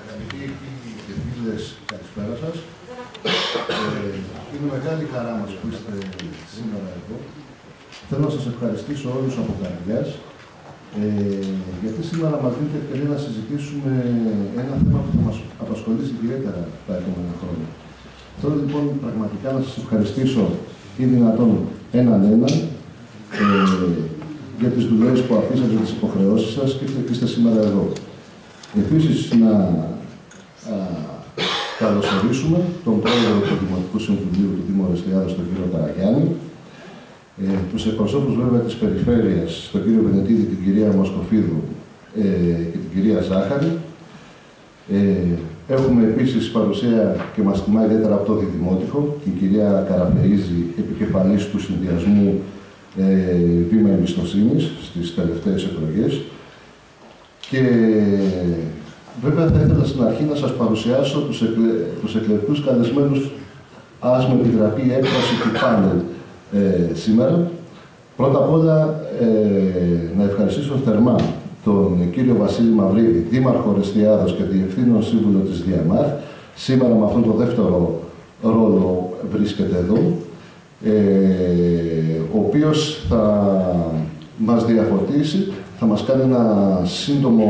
Αγαπητοί φίλοι και φίλες, καλησπέρα σας. Είναι μεγάλη χαρά μας που είστε σήμερα εδώ. Θέλω να σας ευχαριστήσω όλους από καρδιάς, γιατί σήμερα μας δίνετε ευκαιρία να συζητήσουμε ένα θέμα που θα μας απασχολήσει ιδιαίτερα τα επόμενα χρόνια. Θέλω λοιπόν πραγματικά να σας ευχαριστήσω ή δυνατόν έναν για τις δουλειές που αφήσατε, τις υποχρεώσεις σας και είστε σήμερα εδώ. Επίσης, να καλωσορίσουμε τον πρόεδρο του Δημοτικού Συμβουλίου του Δήμου Ορεστιάδος, τον κύριο Καραγιάννη, τους εκπροσώπους βέβαια της περιφέρειας, τον κύριο Βενετίδη, την κυρία Μοσκοφίδου και την κυρία Ζάχαρη. Έχουμε επίσης παρουσία και μας τιμά ιδιαίτερα από το Διδημότυχο, την κυρία Καραφεΐζη, επικεφαλής του συνδυασμού Βήμα Εμπιστοσύνης στις τελευταίες εκλογές. Και βέβαια θα ήθελα στην αρχή να σας παρουσιάσω τους εκλεκτούς καλεσμένους, ας με επιτραπεί η έκφραση του πάνελ σήμερα. Πρώτα απ' όλα να ευχαριστήσω θερμά τον κύριο Βασίλη Μαυρίδη, Δήμαρχο Ορεστιάδος και Διευθύνων Σύμβουλο της ΔΙΑΜΑΘ. Σήμερα με αυτόν τον δεύτερο ρόλο βρίσκεται εδώ, ο οποίος θα μας διαφωτίσει, θα μας κάνει ένα σύντομο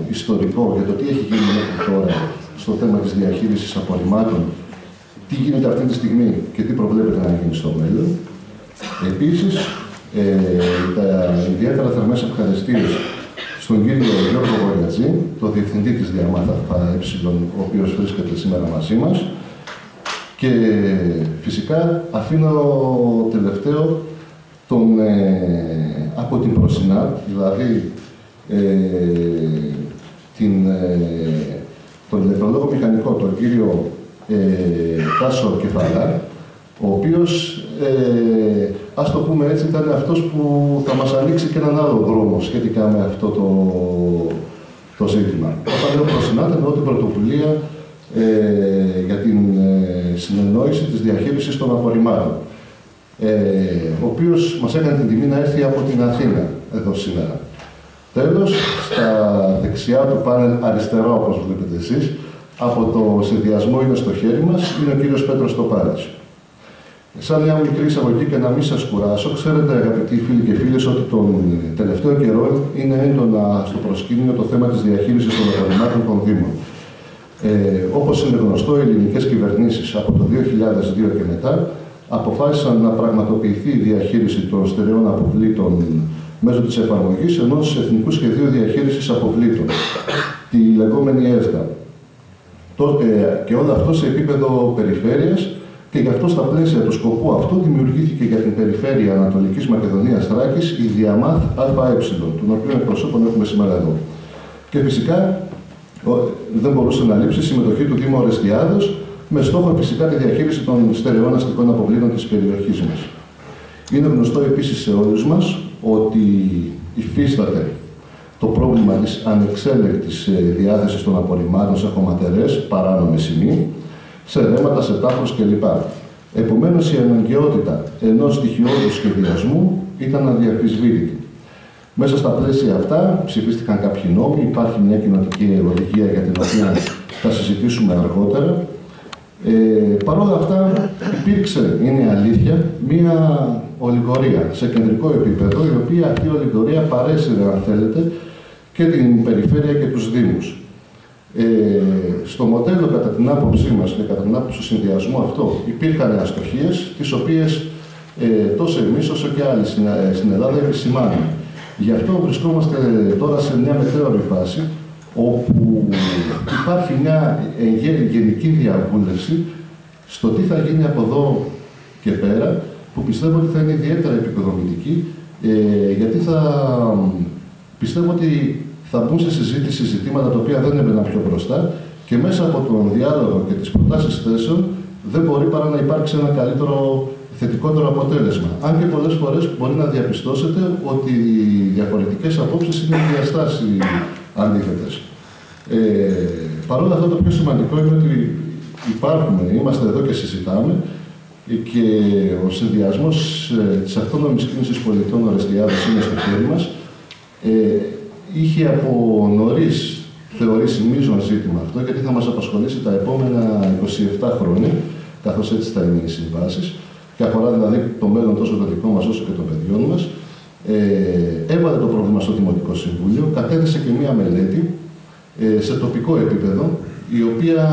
ιστορικό για το τι έχει γίνει μέχρι τώρα στο θέμα της διαχείρισης απορριμμάτων, τι γίνεται αυτή τη στιγμή και τι προβλέπεται να γίνει στο μέλλον. Επίσης, τα ιδιαίτερα θερμές ευχαριστίες στον κύριο Γιώργο Γοριατζή, το Διευθυντή της ΔΙΑΜΑΘ ΑΕ, ο οποίος βρίσκεται σήμερα μαζί μας. Και φυσικά αφήνω τελευταίο από την Προσινά, δηλαδή τον ηλεκτρολόγο μηχανικό, τον κύριο Τάσο Κεφαλά, ο οποίος, ας το πούμε έτσι, ήταν αυτός που θα μας ανοίξει και έναν άλλο δρόμο σχετικά με αυτό το ζήτημα. Όταν λέω Προσινά, εννοώ την πρωτοβουλία για την συνεννόηση της διαχείρισης των απορριμμάτων, ο οποίος μας έκανε την τιμή να έρθει από την Αθήνα εδώ σήμερα. Τέλος, στα δεξιά του πάνελ, αριστερά όπως βλέπετε εσείς, από το συνδυασμό είναι στο χέρι μας, είναι ο κύριος Πέτρος Τοπάρης. Σαν μια μικρή εισαγωγή και να μην σας κουράσω, ξέρετε αγαπητοί φίλοι και φίλες ότι τον τελευταίο καιρό είναι έντονα στο προσκήνιο το θέμα της διαχείρισης των απορριμμάτων των Δήμων. Όπως είναι γνωστό, οι ελληνικές κυβερνήσεις από το 2002 και μετά αποφάσισαν να πραγματοποιηθεί η διαχείριση των στερεών αποβλήτων μέσω της εφαρμογής ενός Εθνικού Σχεδίου Διαχείρισης Αποβλήτων, τη λεγόμενη ΕΣΔΑ. Τότε και όλο αυτό σε επίπεδο περιφέρειας, και γι' αυτό στα πλαίσια του σκοπού αυτού δημιουργήθηκε για την περιφέρεια Ανατολικής Μακεδονίας Θράκης η ΔΙΑΜΑΘ ΑΕ, τον οποίο εκπροσώπων έχουμε σήμερα εδώ. Και φυσικά δεν μπορούσε να λείψει η συμμετοχή του Δήμου Ορεστιάδος, με στόχο φυσικά τη διαχείριση των στερεών αστικών αποβλήτων της περιοχής μας. Είναι γνωστό επίσης σε όλους μας ότι υφίσταται το πρόβλημα της ανεξέλεγκτης διάθεσης των απορριμμάτων σε χωματερές, παράνομη σημεί, σε ρέματα, σε τάφους κλπ. Επομένως, η αναγκαιότητα ενός στοιχειώδους σχεδιασμού ήταν αδιαμφισβήτητη. Μέσα στα πλαίσια αυτά ψηφίστηκαν κάποιοι νόμοι, υπάρχει μια κοινοτική οδηγία για την οποία θα συζητήσουμε αργότερα. Παρ' όλα αυτά υπήρξε, είναι αλήθεια, μια ολιγορία σε κεντρικό επίπεδο, η οποία αυτή η ολιγορία παρέσυρε, αν θέλετε, και την περιφέρεια και τους Δήμους. Στο μοντέλο, κατά την άποψή μας και κατά την άποψη του συνδυασμού αυτό, υπήρχαν αστοχίες, τις οποίες τόσο εμείς όσο και άλλοι στην Ελλάδα επισημάνουν. Γι' αυτό βρισκόμαστε τώρα σε μια μετέωρη φάση, όπου υπάρχει μια γενική διαβούλευση στο τι θα γίνει από εδώ και πέρα, που πιστεύω ότι θα είναι ιδιαίτερα επικοδομητική, γιατί πιστεύω ότι θα μπουν σε συζήτηση ζητήματα τα οποία δεν έμπαιναν πιο μπροστά και μέσα από τον διάλογο και τις προτάσεις θέσεων δεν μπορεί παρά να υπάρξει ένα καλύτερο, θετικότερο αποτέλεσμα. Αν και πολλές φορές μπορεί να διαπιστώσετε ότι οι διαφορετικές απόψεις είναι διαστάσεις αντίθετες. Παρ' όλα αυτά, το πιο σημαντικό είναι ότι υπάρχουμε, είμαστε εδώ και συζητάμε και ο συνδυασμός της αυτόνομης κίνησης πολιτών Ορεστιάδας είναι στο χέρι μας, είχε από νωρίς θεωρήσει μείζον ζήτημα αυτό, γιατί θα μας απασχολήσει τα επόμενα 27 χρόνια, καθώς έτσι θα είναι οι συμβάσεις, και αφορά δηλαδή το μέλλον τόσο το δικό μας όσο και των παιδιών μας. Έβαλε το πρόβλημα στο Δημοτικό Συμβούλιο, κατέθεσε και μία μελέτη σε τοπικό επίπεδο, η οποία,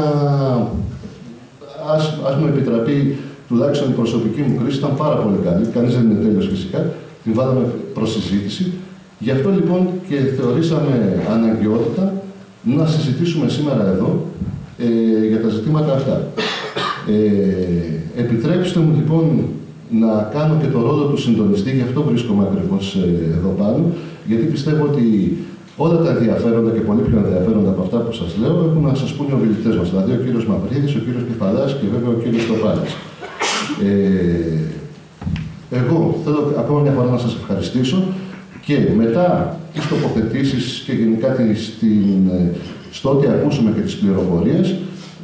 ας μου επιτραπεί, τουλάχιστον η προσωπική μου κρίση ήταν πάρα πολύ καλή. Κανείς δεν είναι τέλειος φυσικά. Την βάλαμε προς συζήτηση. Γι' αυτό λοιπόν και θεωρήσαμε αναγκαιότητα να συζητήσουμε σήμερα εδώ για τα ζητήματα αυτά. Επιτρέψτε μου λοιπόν να κάνω και το ρόλο του συντονιστή, γι' αυτό βρίσκομαι ακριβώς εδώ πάνω, γιατί πιστεύω ότι όλα τα ενδιαφέροντα και πολύ πιο ενδιαφέροντα από αυτά που σας λέω έχουν να σας πούν οι ομιλητές μας, δηλαδή ο κύριος Μαυρίδης, ο κύριος Κεφαλάς και βέβαια ο κύριος Τοπάλης. Εγώ θέλω ακόμα μια φορά να σας ευχαριστήσω και μετά τις τοποθετήσεις και γενικά στο ότι ακούσουμε και τις πληροφορίες,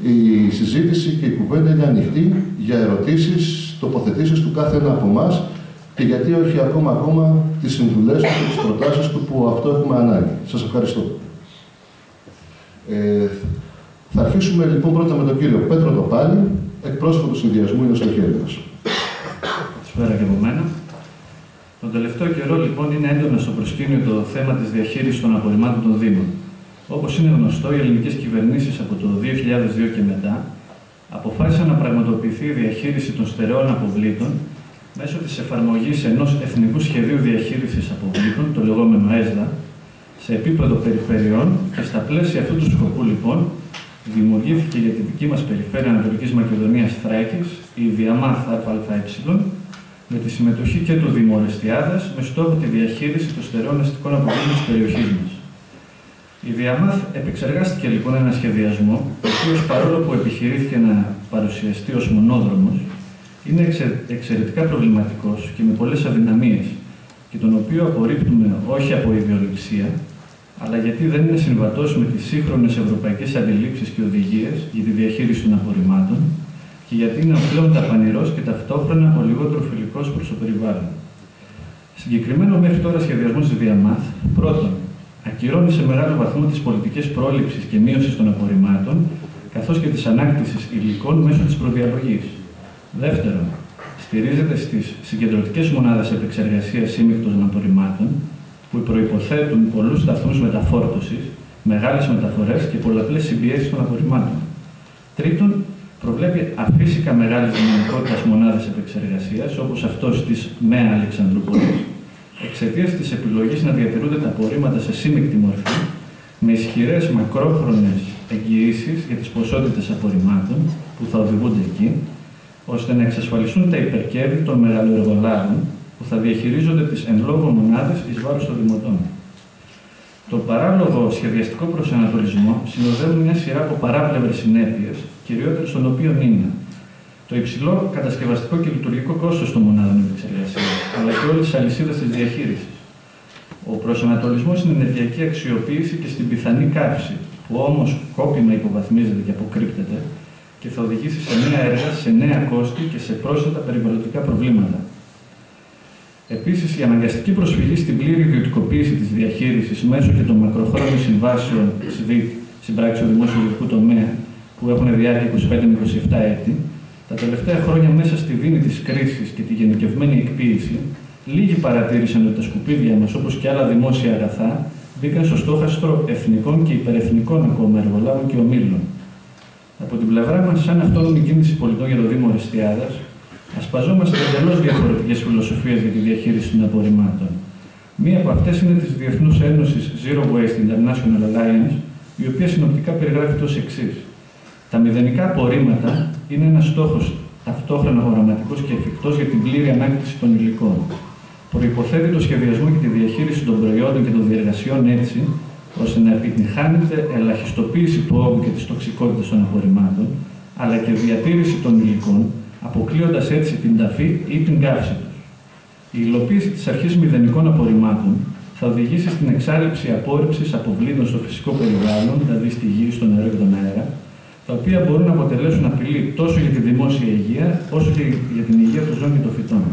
η συζήτηση και η κουβέντα είναι ανοιχτή για ερωτήσεις, τοποθετήσεις του κάθε ένα από εμάς και γιατί όχι ακόμα τις συμβουλές του και τις προτάσεις του που αυτό έχουμε ανάγκη. Σας ευχαριστώ. Θα αρχίσουμε λοιπόν πρώτα με τον κύριο Πέτρο Τοπάλη, εκπρόσωπο του συνδυασμού, είναι στο χέρι μας. Καλησπέρα και από μένα. Τον τελευταίο καιρό λοιπόν είναι έντονο στο προσκήνιο το θέμα της διαχείρισης των απορριμμάτων των Δήμων. Όπως είναι γνωστό, οι ελληνικές κυβερνήσεις από το 2002 και μετά αποφάσισαν να πραγματοποιηθεί η διαχείριση των στερεών αποβλήτων μέσω της εφαρμογής ενός Εθνικού Σχεδίου Διαχείρισης Αποβλήτων, το λεγόμενο ΕΣΔΑ, σε επίπεδο περιφερειών και στα πλαίσια αυτού του σκοπού λοιπόν δημιουργήθηκε για τη δική μας περιφέρεια Ανατολικής Μακεδονίας Θράκης η Διαμάθ ΑΕ με τη συμμετοχή και του Δήμου Ορεστιάδας με στόχο τη διαχείριση των στερεών αστικών αποβλήτων της περιοχής μας. Η Διαμάθ επεξεργάστηκε λοιπόν ένα σχεδιασμό, ο οποίος παρόλο που επιχειρήθηκε να παρουσιαστεί ως μονόδρομος, είναι εξαιρετικά προβληματικός και με πολλές αδυναμίες, και τον οποίο απορρίπτουμε όχι από ιδεολειψία, αλλά γιατί δεν είναι συμβατός με τις σύγχρονες ευρωπαϊκές αντιλήψεις και οδηγίες για τη διαχείριση των απορριμμάτων και γιατί είναι ο πλέον ταπανηρός και ταυτόχρονα ο λιγότερο φιλικός προς το περιβάλλον. Συγκεκριμένο μέχρι τώρα σχεδιασμός της Διαμάθ, πρώτον, ακυρώνει σε μεγάλο βαθμό τις πολιτικές πρόληψης και μείωσης των απορριμμάτων, καθώς και της ανάκτησης υλικών μέσω της προδιαλογής. Δεύτερον, στηρίζεται στις συγκεντρωτικές μονάδες επεξεργασίας σύμμικτων απορριμμάτων, που προϋποθέτουν πολλούς σταθμούς μεταφόρτωσης, μεγάλες μεταφορές και πολλαπλές συμπιέσεις των απορριμμάτων. Τρίτον, προβλέπει αφύσικα μεγάλης δυναμικότητας μονάδες επεξεργασίας, όπως αυτός της ΜΕΑ Αλεξανδρούπολης, εξαιτίας της επιλογής να διατηρούνται τα απορρίμματα σε σύμμικτη μορφή, με ισχυρές μακρόχρονες εγγυήσεις για τις ποσότητες απορριμμάτων που θα οδηγούνται εκεί, ώστε να εξασφαλιστούν τα υπερκέρδη των μεγαλοεργολάβων που θα διαχειρίζονται τις εν λόγω μονάδες εις βάρος των δημοτών. Το παράλογο σχεδιαστικό προσανατολισμό συνοδεύουν μια σειρά από παράπλευρες συνέπειες, κυριότερες των οποίων είναι το υψηλό κατασκευαστικό και λειτουργικό κόστος των μονάδων επεξεργασίας, αλλά και όλες τις αλυσίδες της διαχείρισης. Ο προσανατολισμός στην ενεργειακή αξιοποίηση και στην πιθανή καύση, που όμως κόπιμα υποβαθμίζεται και αποκρύπτεται και θα οδηγήσει σε νέα έργα, σε νέα κόστη και σε πρόσθετα περιβαλλοντικά προβλήματα. Επίσης, η αναγκαστική προσφυγή στην πλήρη ιδιωτικοποίηση της διαχείρισης μέσω και των μακροχρόνιων συμβάσεων ΣΒΙΤ, συμπράξεων δημόσιου ιδιωτικού τομέα, που έχουν διάρκεια 25 με 27 έτη, τα τελευταία χρόνια μέσα στη δίνη της κρίσης και τη γενικευμένη εκποίηση, λίγοι παρατήρησαν ότι τα σκουπίδια μας, όπως και άλλα δημόσια αγαθά, μπήκαν στο στόχαστρο εθνικών και υπερεθνικών ακόμα εργολάβων και ομίλων. Από την πλευρά μας, σαν αυτόνομη κίνηση πολιτών για το Δήμο Ορεστιάδας, ασπαζόμαστε εντελώς διαφορετικές φιλοσοφίες για τη διαχείριση των απορριμμάτων. Μία από αυτές είναι της Διεθνούς Ένωσης Zero Waste International Alliance, η οποία συνοπτικά περιγράφεται ως εξής. Τα μηδενικά απορρίμματα είναι ένας στόχος ταυτόχρονα οραματικός και εφικτός για την πλήρη ανάκτηση των υλικών. Προϋποθέτει το σχεδιασμό και τη διαχείριση των προϊόντων και των διεργασιών έτσι, ώστε να επιτυγχάνεται ελαχιστοποίηση του όγκου και της τοξικότητας των απορριμμάτων, αλλά και διατήρηση των υλικών, αποκλείοντας έτσι την ταφή ή την καύση τους. Η υλοποίηση της αρχής μηδενικών απορριμμάτων θα οδηγήσει στην εξάλληψη απόρριψης αποβλήτων στο φυσικό περιβάλλον, δηλαδή στη γη, στον νερό και τον αέρα, τα οποία μπορούν να αποτελέσουν απειλή τόσο για τη δημόσια υγεία, όσο και για την υγεία των ζώων και των φυτών.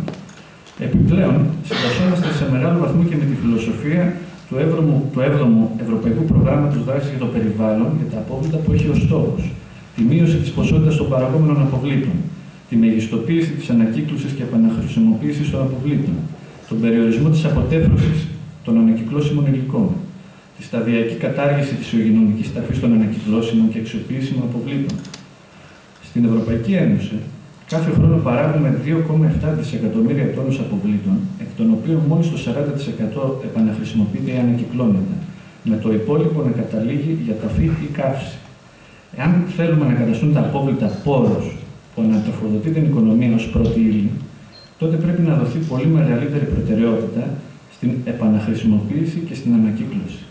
Επιπλέον, συντασσόμαστε σε μεγάλο βαθμό και με τη φιλοσοφία του 7ου Ευρωπαϊκού Προγράμματος Δράσης για το Περιβάλλον για τα απόβλητα, που έχει ως στόχος τη μείωση της ποσότητας των παραγόμενων αποβλήτων, τη μεγιστοποίηση της ανακύκλωσης και επαναχρησιμοποίησης των αποβλήτων, τον περιορισμό της αποτέφρωσης των ανακυκλώσιμων υλικών, τη σταδιακή κατάργηση της υγειονομικής ταφής των ανακυκλώσιμων και αξιοποιήσιμων αποβλήτων. Στην Ευρωπαϊκή Ένωση, κάθε χρόνο παράγουμε 2,7 δισεκατομμύρια τόνους αποβλήτων, εκ των οποίων μόλις το 40% επαναχρησιμοποιείται ή ανακυκλώνεται, με το υπόλοιπο να καταλήγει για ταφή ή καύση. Εάν θέλουμε να καταστούν τα απόβλητα πόρος που ανατροφοδοτεί την οικονομία ως πρώτη ύλη, τότε πρέπει να δοθεί πολύ μεγαλύτερη προτεραιότητα στην επαναχρησιμοποίηση και στην ανακύκλωση.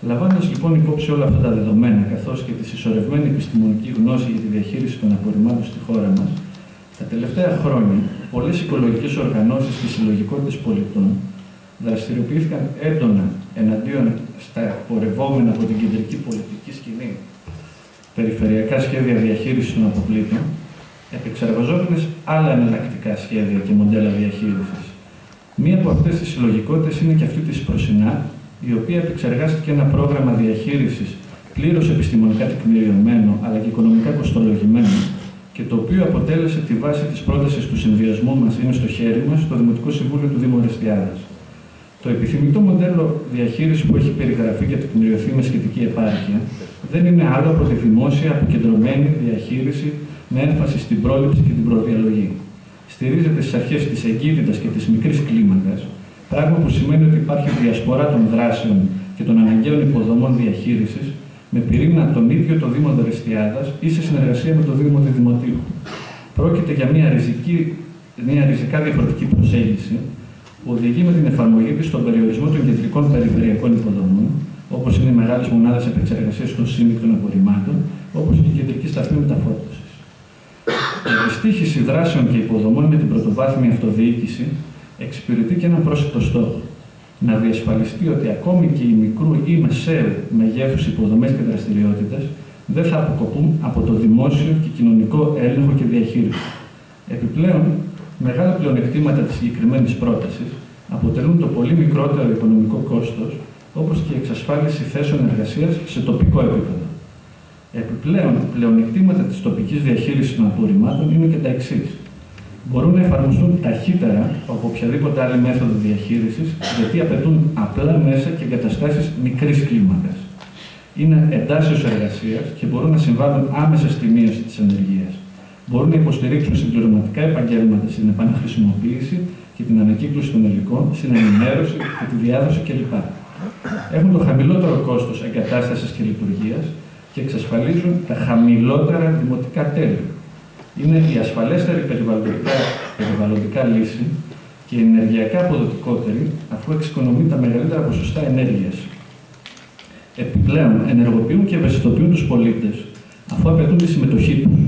Λαμβάνοντας λοιπόν υπόψη όλα αυτά τα δεδομένα, καθώς και τη συσσωρευμένη επιστημονική γνώση για τη διαχείριση των απορριμμάτων στη χώρα μας, τα τελευταία χρόνια πολλές οικολογικές οργανώσεις και συλλογικότητες πολιτών δραστηριοποιήθηκαν έντονα εναντίον στα πορευόμενα από την κεντρική πολιτική σκηνή περιφερειακά σχέδια διαχείρισης των αποβλήτων, επεξεργαζόμενες άλλα εναλλακτικά σχέδια και μοντέλα διαχείρισης. Μία από αυτές τις συλλογικότητες είναι και αυτή της Προσινά, η οποία επεξεργάστηκε ένα πρόγραμμα διαχείρισης πλήρως επιστημονικά τεκμηριωμένο αλλά και οικονομικά κοστολογημένο, και το οποίο αποτέλεσε τη βάση της πρότασης του συνδυασμού μας είναι στο χέρι μας, στο Δημοτικό Συμβούλιο του Δήμου Ορεστιάδας. Το επιθυμητό μοντέλο διαχείρισης που έχει περιγραφεί και τεκμηριωθεί με σχετική επάρκεια δεν είναι άλλο από τη δημόσια αποκεντρωμένη διαχείριση με έμφαση στην πρόληψη και την προδιαλογή. Στηρίζεται στις αρχές της εγκύτητας και της μικρής κλίμακας, πράγμα που σημαίνει ότι υπάρχει διασπορά των δράσεων και των αναγκαίων υποδομών διαχείρισης με πυρήνα τον ίδιο το Δήμο Ορεστιάδας ή σε συνεργασία με το Δήμο Δημοτικού. Πρόκειται για μια ριζικά διαφορετική προσέγγιση που οδηγεί με την εφαρμογή της στον περιορισμό των κεντρικών περιφερειακών υποδομών, όπως είναι οι μεγάλες μονάδες επεξεργασίας των σύμμικτων απορριμμάτων, όπως και η κεντρική σταθμή μεταφόρτωσης. Η αντιστοίχηση δράσεων και υποδομών με την πρωτοβάθμια αυτοδιοίκηση εξυπηρετεί και έναν πρόσθετο στόχο. Να διασφαλιστεί ότι ακόμη και οι μικρού ή μεσαίου μεγέθους υποδομές και δραστηριότητες δεν θα αποκοπούν από το δημόσιο και κοινωνικό έλεγχο και διαχείριση. Επιπλέον, μεγάλα πλεονεκτήματα της συγκεκριμένης πρότασης αποτελούν το πολύ μικρότερο οικονομικό κόστος, όπως και η εξασφάλιση θέσεων εργασίας σε τοπικό επίπεδο. Επιπλέον, πλεονεκτήματα της τοπικής διαχείρισης των απορριμμάτων είναι και τα εξής. Μπορούν να εφαρμοστούν ταχύτερα από οποιαδήποτε άλλη μέθοδο διαχείρισης, γιατί απαιτούν απλά μέσα και εγκαταστάσεις μικρής κλίμακας. Είναι εντάσσεως εργασίας και μπορούν να συμβάλλουν άμεσα στη μείωση της ανεργίας. Μπορούν να υποστηρίξουν συμπληρωματικά επαγγέλματα στην επαναχρησιμοποίηση και την ανακύκλωση των υλικών, στην ενημέρωση και τη διάδοση κλπ. Έχουν το χαμηλότερο κόστος εγκατάστασης και λειτουργίας και εξασφαλίζουν τα χαμηλότερα δημοτικά τέλη. Είναι η ασφαλέστερη περιβαλλοντικά λύση και η ενεργειακά αποδοτικότερη, αφού εξοικονομεί τα μεγαλύτερα ποσοστά ενέργειας. Επιπλέον, ενεργοποιούν και ευαισθητοποιούν τους πολίτες, αφού απαιτούν τη συμμετοχή τους.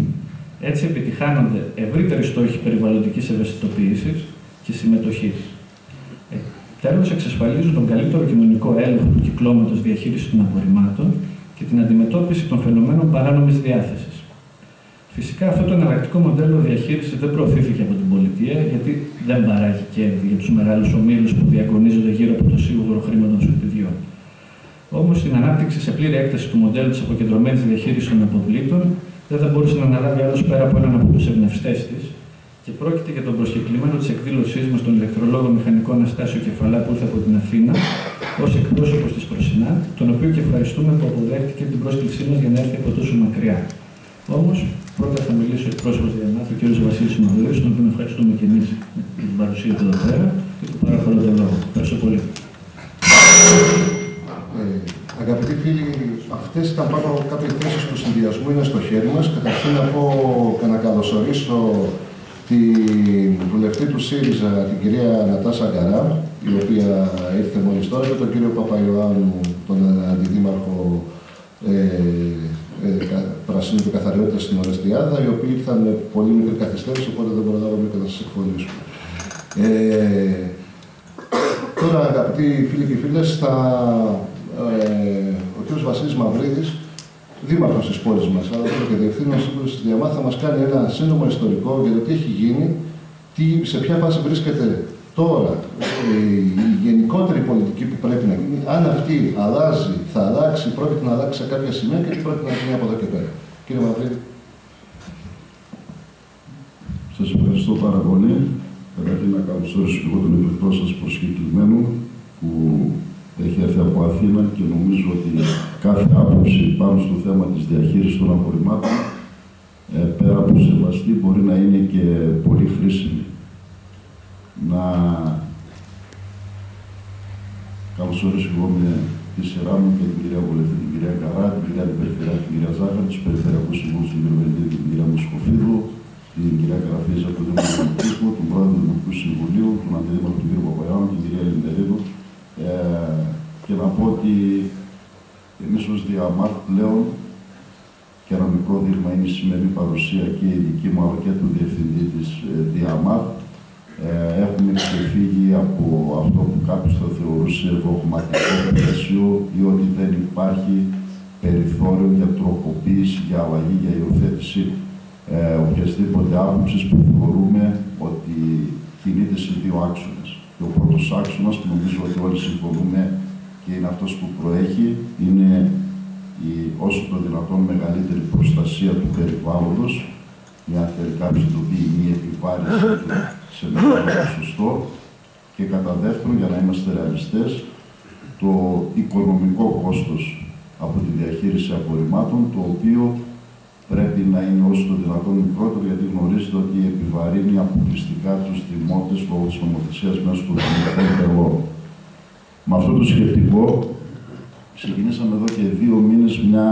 Έτσι επιτυχάνονται ευρύτεροι στόχοι περιβαλλοντικής ευαισθητοποίησης και συμμετοχής. Τέλος, εξασφαλίζουν τον καλύτερο κοινωνικό έλεγχο του κυκλώματος διαχείρισης των απορριμμάτων και την αντιμετώπιση των φαινομένων παράνομης διάθεσης. Φυσικά, αυτό το εναλλακτικό μοντέλο διαχείρισης δεν προωθήθηκε από την πολιτεία, γιατί δεν παράγει κέρδη για τους μεγάλους ομίλους που διακονίζονται γύρω από το σίγουρο χρήμα των σκουπιδιών. Όμως, στην ανάπτυξη σε πλήρη έκταση του μοντέλου της αποκεντρωμένης διαχείρισης των αποβλήτων, δεν θα μπορούσε να αναλάβει άλλος πέρα από έναν από τους εμπνευστές της, και πρόκειται για τον προσκεκλημένο της εκδήλωσής μας, τον ηλεκτρολόγο μηχανικό Αναστάσιο Κεφαλά, που ήρθε από την Αθήνα, ως εκπρόσωπος της Προσινά, τον οποίο και ευχαριστούμε που αποδέχτηκε την πρόσκλησή μας για να έρθει από τόσο μακριά. Όμως, πρώτα θα μιλήσει ο εκπρόσωπος Διανάθ, ο κ. Βασίλης Μαυρίδης, τον οποίο ευχαριστούμε και εμείς για την παρουσία του εδώ πέρα και του παραχωρώ τον λόγο. Ευχαριστώ πολύ. Αγαπητοί φίλοι, αυτές ήταν πάνω κάποιες θέσεις του συνδυασμού, είναι στο χέρι μας. Καταρχήν να πω και να καλωσορίσω τη βουλευτή του ΣΥΡΙΖΑ, την κυρία Νατάσα Γκαρά, η οποία ήρθε μόλις τώρα, και τον κύριο Παπαϊωάννου, τον αντιδήμαρχο Πρασίνου και Καθαριότητας στην Ορεστιάδα, οι οποίοι ήρθαν με πολύ μικρή καθυστέρηση, οπότε δεν προλάβαμε και να σας εκφωνήσουμε. Τώρα, αγαπητοί φίλοι και φίλες, ο κ. Βασίλης Μαυρίδης δήμαρχος της πόλης μας, αλλά και διευθύνων σύμβουλος της Διαμάθ, θα μας κάνει ένα σύντομο ιστορικό για το τι έχει γίνει, σε ποια φάση βρίσκεται τώρα η γενικότερη πολιτική που πρέπει να γίνει, αν αυτή αλλάζει, θα αλλάξει, πρόκειται να αλλάξει σε κάποια σημεία και τι πρόκειται να γίνει από εδώ και πέρα. Κύριε Μαυρίδη. Σας ευχαριστώ πάρα πολύ. Καταρχήν να καλωσορίσω και εγώ τον επιτρό σας προσκεκλημένο που έχει έρθει από Αθήνα και νομίζω ότι κάθε άποψη πάνω στο θέμα της διαχείρισης των απορριμμάτων πέρα από σεβαστή μπορεί να είναι και πολύ χρήσιμη. Να καλωσορίσω εγώ με τη σειρά μου και την κυρία Βουλευτή, την κυρία Καρά, την κυρία Περιφερειακή, την κυρία Ζάχαρη, τους Περιφερειακούς Συμβούλους, την κυρία Βελίδη, την κυρία Μοσχοφίδου, την κυρία Καραφίζα από το Δημοτικό, τον πρόεδρο του Δημοτικού Συμβουλίου, τον αντιδήμαρχο του κ. Παπαγιάννου, την κυρία Λιντερίδου. Και να πω ότι εμείς ως Διαμάθ πλέον, και ένα μικρό δείγμα είναι η σημερινή παρουσία και η δική μου αλλά και του διευθυντή της Διαμάθ, έχουμε ξεφύγει από αυτό που κάποιος θα θεωρούσε δογματικό πλαίσιο ή ότι δεν υπάρχει περιθώριο για τροποποίηση, για αλλαγή, για υιοθέτηση οποιασδήποτε άποψης που θεωρούμε ότι κινείται σε δύο άξονες. Και ο πρώτος άξονας, που νομίζω ότι όλοι συμφωνούμε και είναι αυτός που προέχει, είναι η όσο το δυνατόν μεγαλύτερη προστασία του περιβάλλοντος, μια θέλει κάποιος να το πει η επιβάρηση σε μεγάλο ποσοστό, και κατά δεύτερον, για να είμαστε ρεαλιστές, το οικονομικό κόστος από τη διαχείριση απορριμμάτων, το οποίο πρέπει να είναι όσο το δυνατόν μικρότερο, γιατί γνωρίζετε ότι επιβαρύνει αποκλειστικά τους δημότες λόγω της νομοθεσίας μέσω των δημοτικών τελών. Με αυτό το σκεπτικό, ξεκινήσαμε εδώ και 2 μήνες μια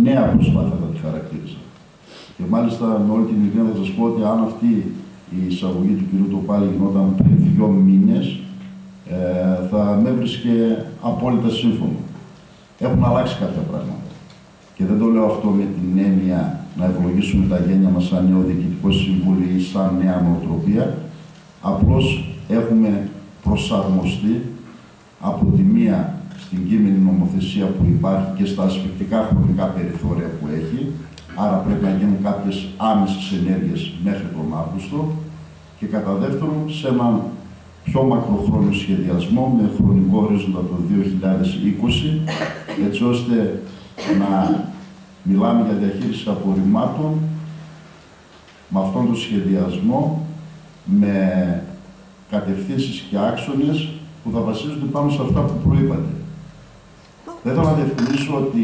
νέα προσπάθεια, θα τη χαρακτήριζα. Και μάλιστα με όλη την ειλικρίνεια θα σας πω ότι αν αυτή η εισαγωγή του κ. Τοπάλη γινόταν πριν 2 μήνες, θα με έβρισκε απόλυτα σύμφωνο. Έχουν αλλάξει κάποια πράγματα. Και δεν το λέω αυτό με την έννοια να ευλογήσουμε τα γένια μας σαν νέο διοικητικό συμβούλιο ή σαν νέα νοοτροπία. Απλώς έχουμε προσαρμοστεί από τη μία στην κείμενη νομοθεσία που υπάρχει και στα ασφυκτικά χρονικά περιθώρια που έχει. Άρα πρέπει να γίνουν κάποιες άμεσες ενέργειες μέχρι τον Αύγουστο. Και κατά δεύτερον, σε έναν πιο μακροχρόνιο σχεδιασμό με χρονικό ορίζοντα το 2020, έτσι ώστε να μιλάμε για διαχείριση απορριμμάτων με αυτόν τον σχεδιασμό, με κατευθύνσεις και άξονες που θα βασίζονται πάνω σε αυτά που προείπατε. Δεν θέλω να διευκρινίσω ότι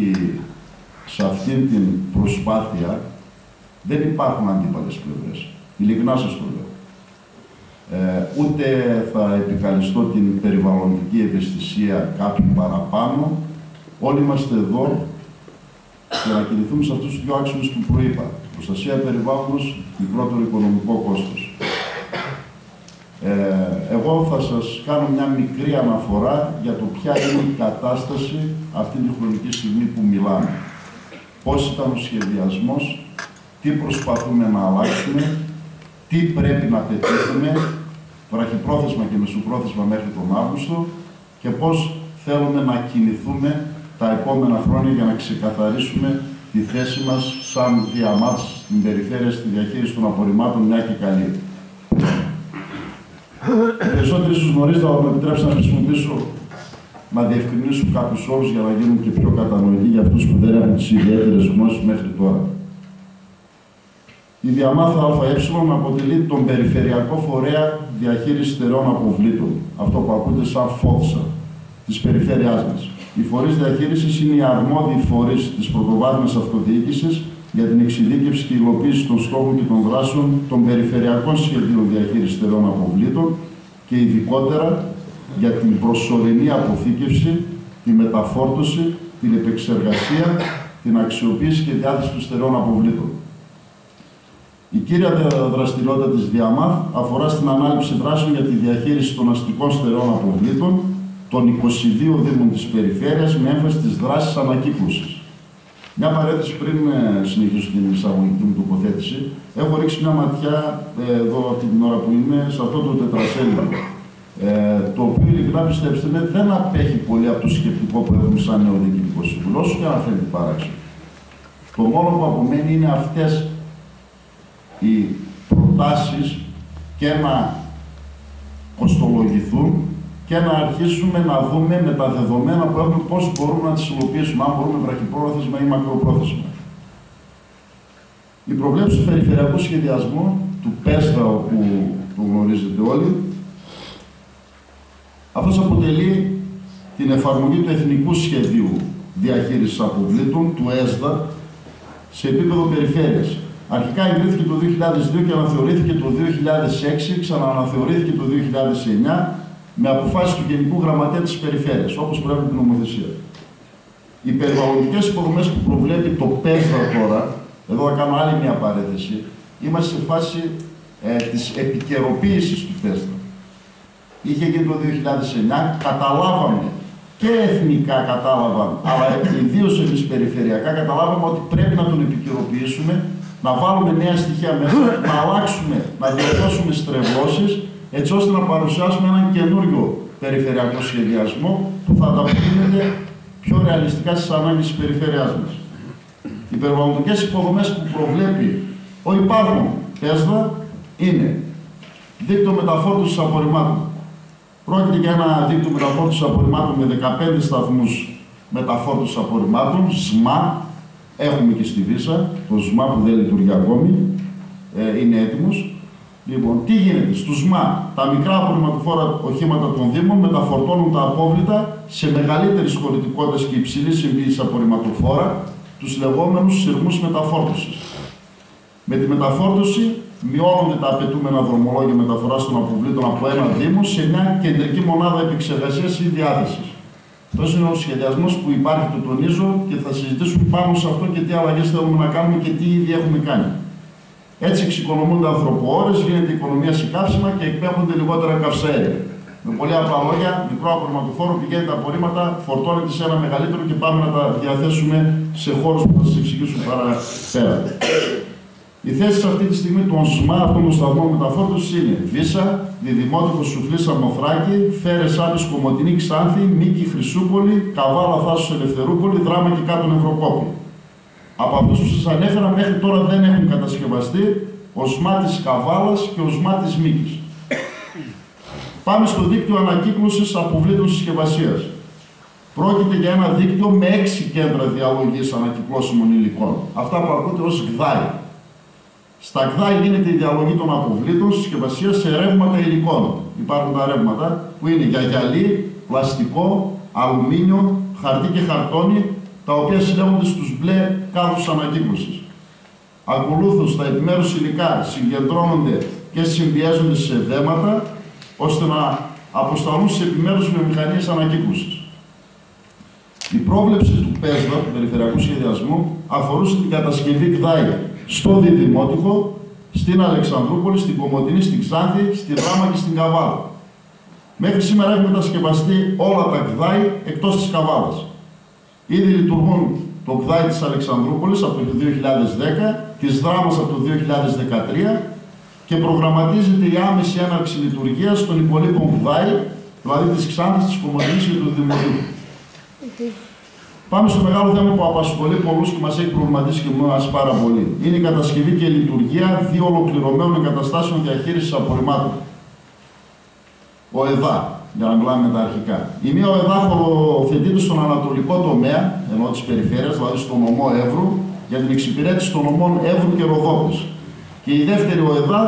σε αυτήν την προσπάθεια δεν υπάρχουν αντίπαλες πλευρές. Ειλικρινά σας το λέω. Ούτε θα επικαλεστώ την περιβαλλοντική ευαισθησία κάποιου παραπάνω. Όλοι είμαστε εδώ για να κινηθούμε σε αυτούς τους δύο άξονες που προείπα. Προστασία περιβάλλοντος, μικρότερο οικονομικό κόστος. Εγώ θα σας κάνω μια μικρή αναφορά για το ποια είναι η κατάσταση αυτή τη χρονική στιγμή που μιλάμε. Πώς ήταν ο σχεδιασμός, τι προσπαθούμε να αλλάξουμε, τι πρέπει να πετύχουμε, βραχυπρόθεσμα και μεσοπρόθεσμα μέχρι τον Αύγουστο και πώς θέλουμε να κινηθούμε τα επόμενα χρόνια για να ξεκαθαρίσουμε τη θέση μας σαν Διαμάθ στην περιφέρεια στη διαχείριση των απορριμμάτων, μια και καλή. Περισσότεροι ίσως γνωρίζετε, αλλά με επιτρέψτε να χρησιμοποιήσω, να διευκρινίσω κάποιους όρους για να γίνουν και πιο κατανοητοί για αυτούς που δεν έχουν τις ιδιαίτερες γνώσεις μέχρι τώρα. Η Διαμάθ ΑΕ αποτελεί τον περιφερειακό φορέα διαχείρισης στερεών αποβλήτων, αυτό που ακούτε σαν ΦΟΔΣΑ, της περιφέρειάς μας. Οι φορείς διαχείρισης είναι οι αρμόδιοι φορείς της πρωτοβάθμιας αυτοδιοίκησης για την εξειδίκευση και υλοποίηση των στόχων και των δράσεων των περιφερειακών σχεδίων διαχείρισης στερεών αποβλήτων και ειδικότερα για την προσωρινή αποθήκευση, τη μεταφόρτωση, την επεξεργασία, την αξιοποίηση και διάθεση των στερεών αποβλήτων. Η κύρια δραστηριότητα της Διαμάθ αφορά στην ανάληψη δράσεων για τη διαχείριση των αστικών στερεών αποβλήτων των 22 Δήμων της περιφέρειας με έμφαση στις δράσεις ανακύκλωσης. Μια παρένθεση πριν συνεχίσω την εισαγωγική μου τοποθέτηση. Έχω ρίξει μια ματιά εδώ αυτή την ώρα που είμαι σε αυτό το τετρασέλιδο. Το οποίο ειλικρινά πιστέψτε με δεν απέχει πολύ από το σκεπτικό που έχουμε σαν νέο διοικητικό σύμβουλο, όσο και αν φαίνεται παράξενο. Το μόνο που απομένει είναι αυτές οι προτάσεις και να κοστολογηθούν και να αρχίσουμε να δούμε με τα δεδομένα που έχουμε πώς μπορούμε να τις υλοποιήσουμε, αν μπορούμε βραχυπρόθεσμα ή μακροπρόθεσμα. Οι προβλέψεις του περιφερειακού σχεδιασμού, του ΠΕΣΔΑ, που το γνωρίζετε όλοι, αυτός αποτελεί την εφαρμογή του Εθνικού Σχεδίου Διαχείρισης Αποβλήτων, του ΕΣΔΑ, σε επίπεδο περιφέρειας. Αρχικά εγκρίθηκε το 2002 και αναθεωρήθηκε το 2006, ξανααναθεωρήθηκε το 2009, με αποφάσεις του Γενικού Γραμματέα της Περιφέρειας, όπως προβλέπει την νομοθεσία. Οι περιβαλλοντικές υποδομές που προβλέπει το ΠΕΣΔΑ τώρα, εδώ θα κάνω άλλη μια παρένθεση, είμαστε σε φάση της επικαιροποίησης του ΠΕΣΔΑ. Είχε γίνει το 2009, καταλάβαμε και εθνικά κατάλαβαν, αλλά ιδίως εμείς περιφερειακά καταλάβαμε ότι πρέπει να τον επικαιροποιήσουμε, να βάλουμε νέα στοιχεία μέσα, να αλλάξουμε, να διορθώσουμε στρεβλώσεις, έτσι ώστε να παρουσιάσουμε έναν καινούριο περιφερειακό σχεδιασμό που θα ανταποκρίνεται πιο ρεαλιστικά στις ανάγκες της περιφέρειάς μας. Οι περιβαλλοντικές υποδομές που προβλέπει ο υπάρχον ΠΕΣΔΑ είναι δίκτυο μεταφόρτωσης απορριμμάτων. Πρόκειται για ένα δίκτυο μεταφόρτωσης απορριμμάτων με 15 σταθμούς μεταφόρτωσης απορριμμάτων, ΣΜΑ, έχουμε και στη Βύσσα, το ΣΜΑ που δεν λειτουργεί ακόμη, είναι έτοιμος. Λοιπόν, τι γίνεται, στο ΣΜΑ, τα μικρά απορριμματοφόρα οχήματα των Δήμων μεταφορτώνουν τα απόβλητα σε μεγαλύτερης χωρητικότητας και υψηλής εμπειρίας απορριμματοφόρα, τους λεγόμενους σειρμούς μεταφόρτωσης. Με τη μεταφόρτωση μειώνονται τα απαιτούμενα δρομολόγια μεταφοράς των αποβλήτων από ένα Δήμο σε μια κεντρική μονάδα επεξεργασίας ή διάθεσης. Αυτός είναι ο σχεδιασμός που υπάρχει, το τονίζω, και θα συζητήσουμε πάνω σε αυτό και τι αλλαγές θέλουμε να κάνουμε και τι ήδη έχουμε κάνει. Έτσι εξοικονομούνται ανθρωποώρες, γίνεται οικονομία σε καύσιμα και εκπέμπονται λιγότερα καυσαέρια. Με πολύ απλά λόγια, μικρό απορριμματοφόρο πηγαίνει τα απορρίμματα, φορτώνεται σε ένα μεγαλύτερο και πάμε να τα διαθέσουμε σε χώρους που θα σας εξηγήσουν παραπέρα. Οι θέσεις αυτή τη στιγμή των ΣΜΑ, αυτών των σταθμών μεταφόρτωσης, είναι Βύσσα, Διδημότυχο Σουφλής Αμοθράκη, Φέρες Άπης Κομοτηνή Ξάνθη, Μίκη Χρυσούπολη, Καβάλα Θάσος Ελευθερούπολη, Δράμα και Κάτω Νευροκόπη. Από αυτούς που σας ανέφερα, μέχρι τώρα δεν έχουν κατασκευαστεί ο ΣΜΑ της Καβάλας και ο ΣΜΑ της Μίκης. Πάμε στο δίκτυο ανακύκλωσης αποβλήτων συσκευασίας. Πρόκειται για ένα δίκτυο με 6 κέντρα διαλογής ανακυκλώσιμων υλικών. Αυτά που ακούτε ως ΚΔΑΙ. Στα ΚΔΑΙ γίνεται η διαλογή των αποβλήτων συσκευασίας σε ρεύματα υλικών. Υπάρχουν τα ρεύματα που είναι για γυαλί, πλαστικό, αλουμίνιο, χαρτί και χαρτόνι, τα οποία συλλέγονται στους μπλε κάδους ανακύκλωσης. Ακολούθως, τα επιμέρους υλικά συγκεντρώνονται και συμπιέζονται σε δέματα, ώστε να αποσταλούν σε επιμέρους βιομηχανίες ανακύκλωσης. Η πρόβλεψη του ΠΕΣΔΑ, του Περιφερειακού Σχεδιασμού, αφορούσε την κατασκευή ΚΔΑΙ στο Διδημότυχο, στην Αλεξανδρούπολη, στην Κομοτηνή, στην Ξάνθη, στη Δράμα και στην Καβάλα. Μέχρι σήμερα έχουν κατασκευαστεί όλα τα ΚΔΑΙ εκτός της Καβάλας. Ήδη λειτουργούν το ΚΔΑΙ της Αλεξανδρούπολης από το 2010, της Δράμας από το 2013 και προγραμματίζεται η άμεση έναρξη λειτουργίας των υπολείπων ΚΔΑΙ, δηλαδή της Ξάνθης, της Κομοτηνής και του Δημοτικού. Πάμε στο μεγάλο θέμα που απασχολεί πολλούς και μας έχει προβληματίσει και εμάς πάρα πολύ. Είναι η κατασκευή και η λειτουργία 2 ολοκληρωμένων εγκαταστάσεων διαχείρισης απορριμμάτων. Ο ΕΔΑ, για να μιλάμε με τα αρχικά. Η μία ο ΕΔΑ χωροθετείται στον ανατολικό τομέα, ενώ της περιφέρειας, δηλαδή στο νομό Εύρου, για την εξυπηρέτηση των νομών Εύρου και Ροδόπης. Και η δεύτερη ο ΕΔΑ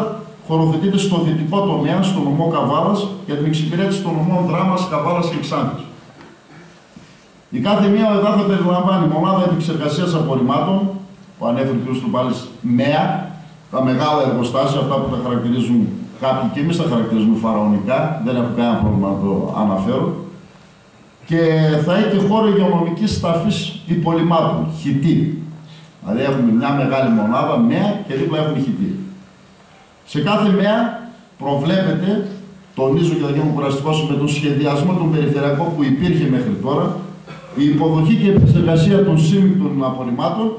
χωροθετείται στο δυτικό τομέα, στο νομό Καβάλας, για την εξυπηρέτηση των νομών Δράμας, Καβάλας και Ξάνθης. Η κάθε μία ΟΕΔΑ θα περιλαμβάνει μονάδα επεξεργασίας απορριμμάτων, που ανέφερε ο κ. Στουπάλης, ΜΕΑ, τα μεγάλα εργοστάσια, αυτά που τα χαρακτηρίζουν κάποιοι και εμείς τα χαρακτηρίζουμε φαραωνικά, δεν έχω κανένα πρόβλημα να το αναφέρω. Και θα έχει και χώρο υγειονομικής ταφής υπολειμμάτων, χιτή. Δηλαδή έχουμε μια μεγάλη μονάδα, ΜΕΑ, και δίπλα έχουμε χιτή. Σε κάθε ΜΕΑ προβλέπεται, τονίζω και θα γίνω κουραστικός, με τον σχεδιασμό των περιφερειακών που υπήρχε μέχρι τώρα, η υποδοχή και επεξεργασία των σύμμικτων απορριμμάτων,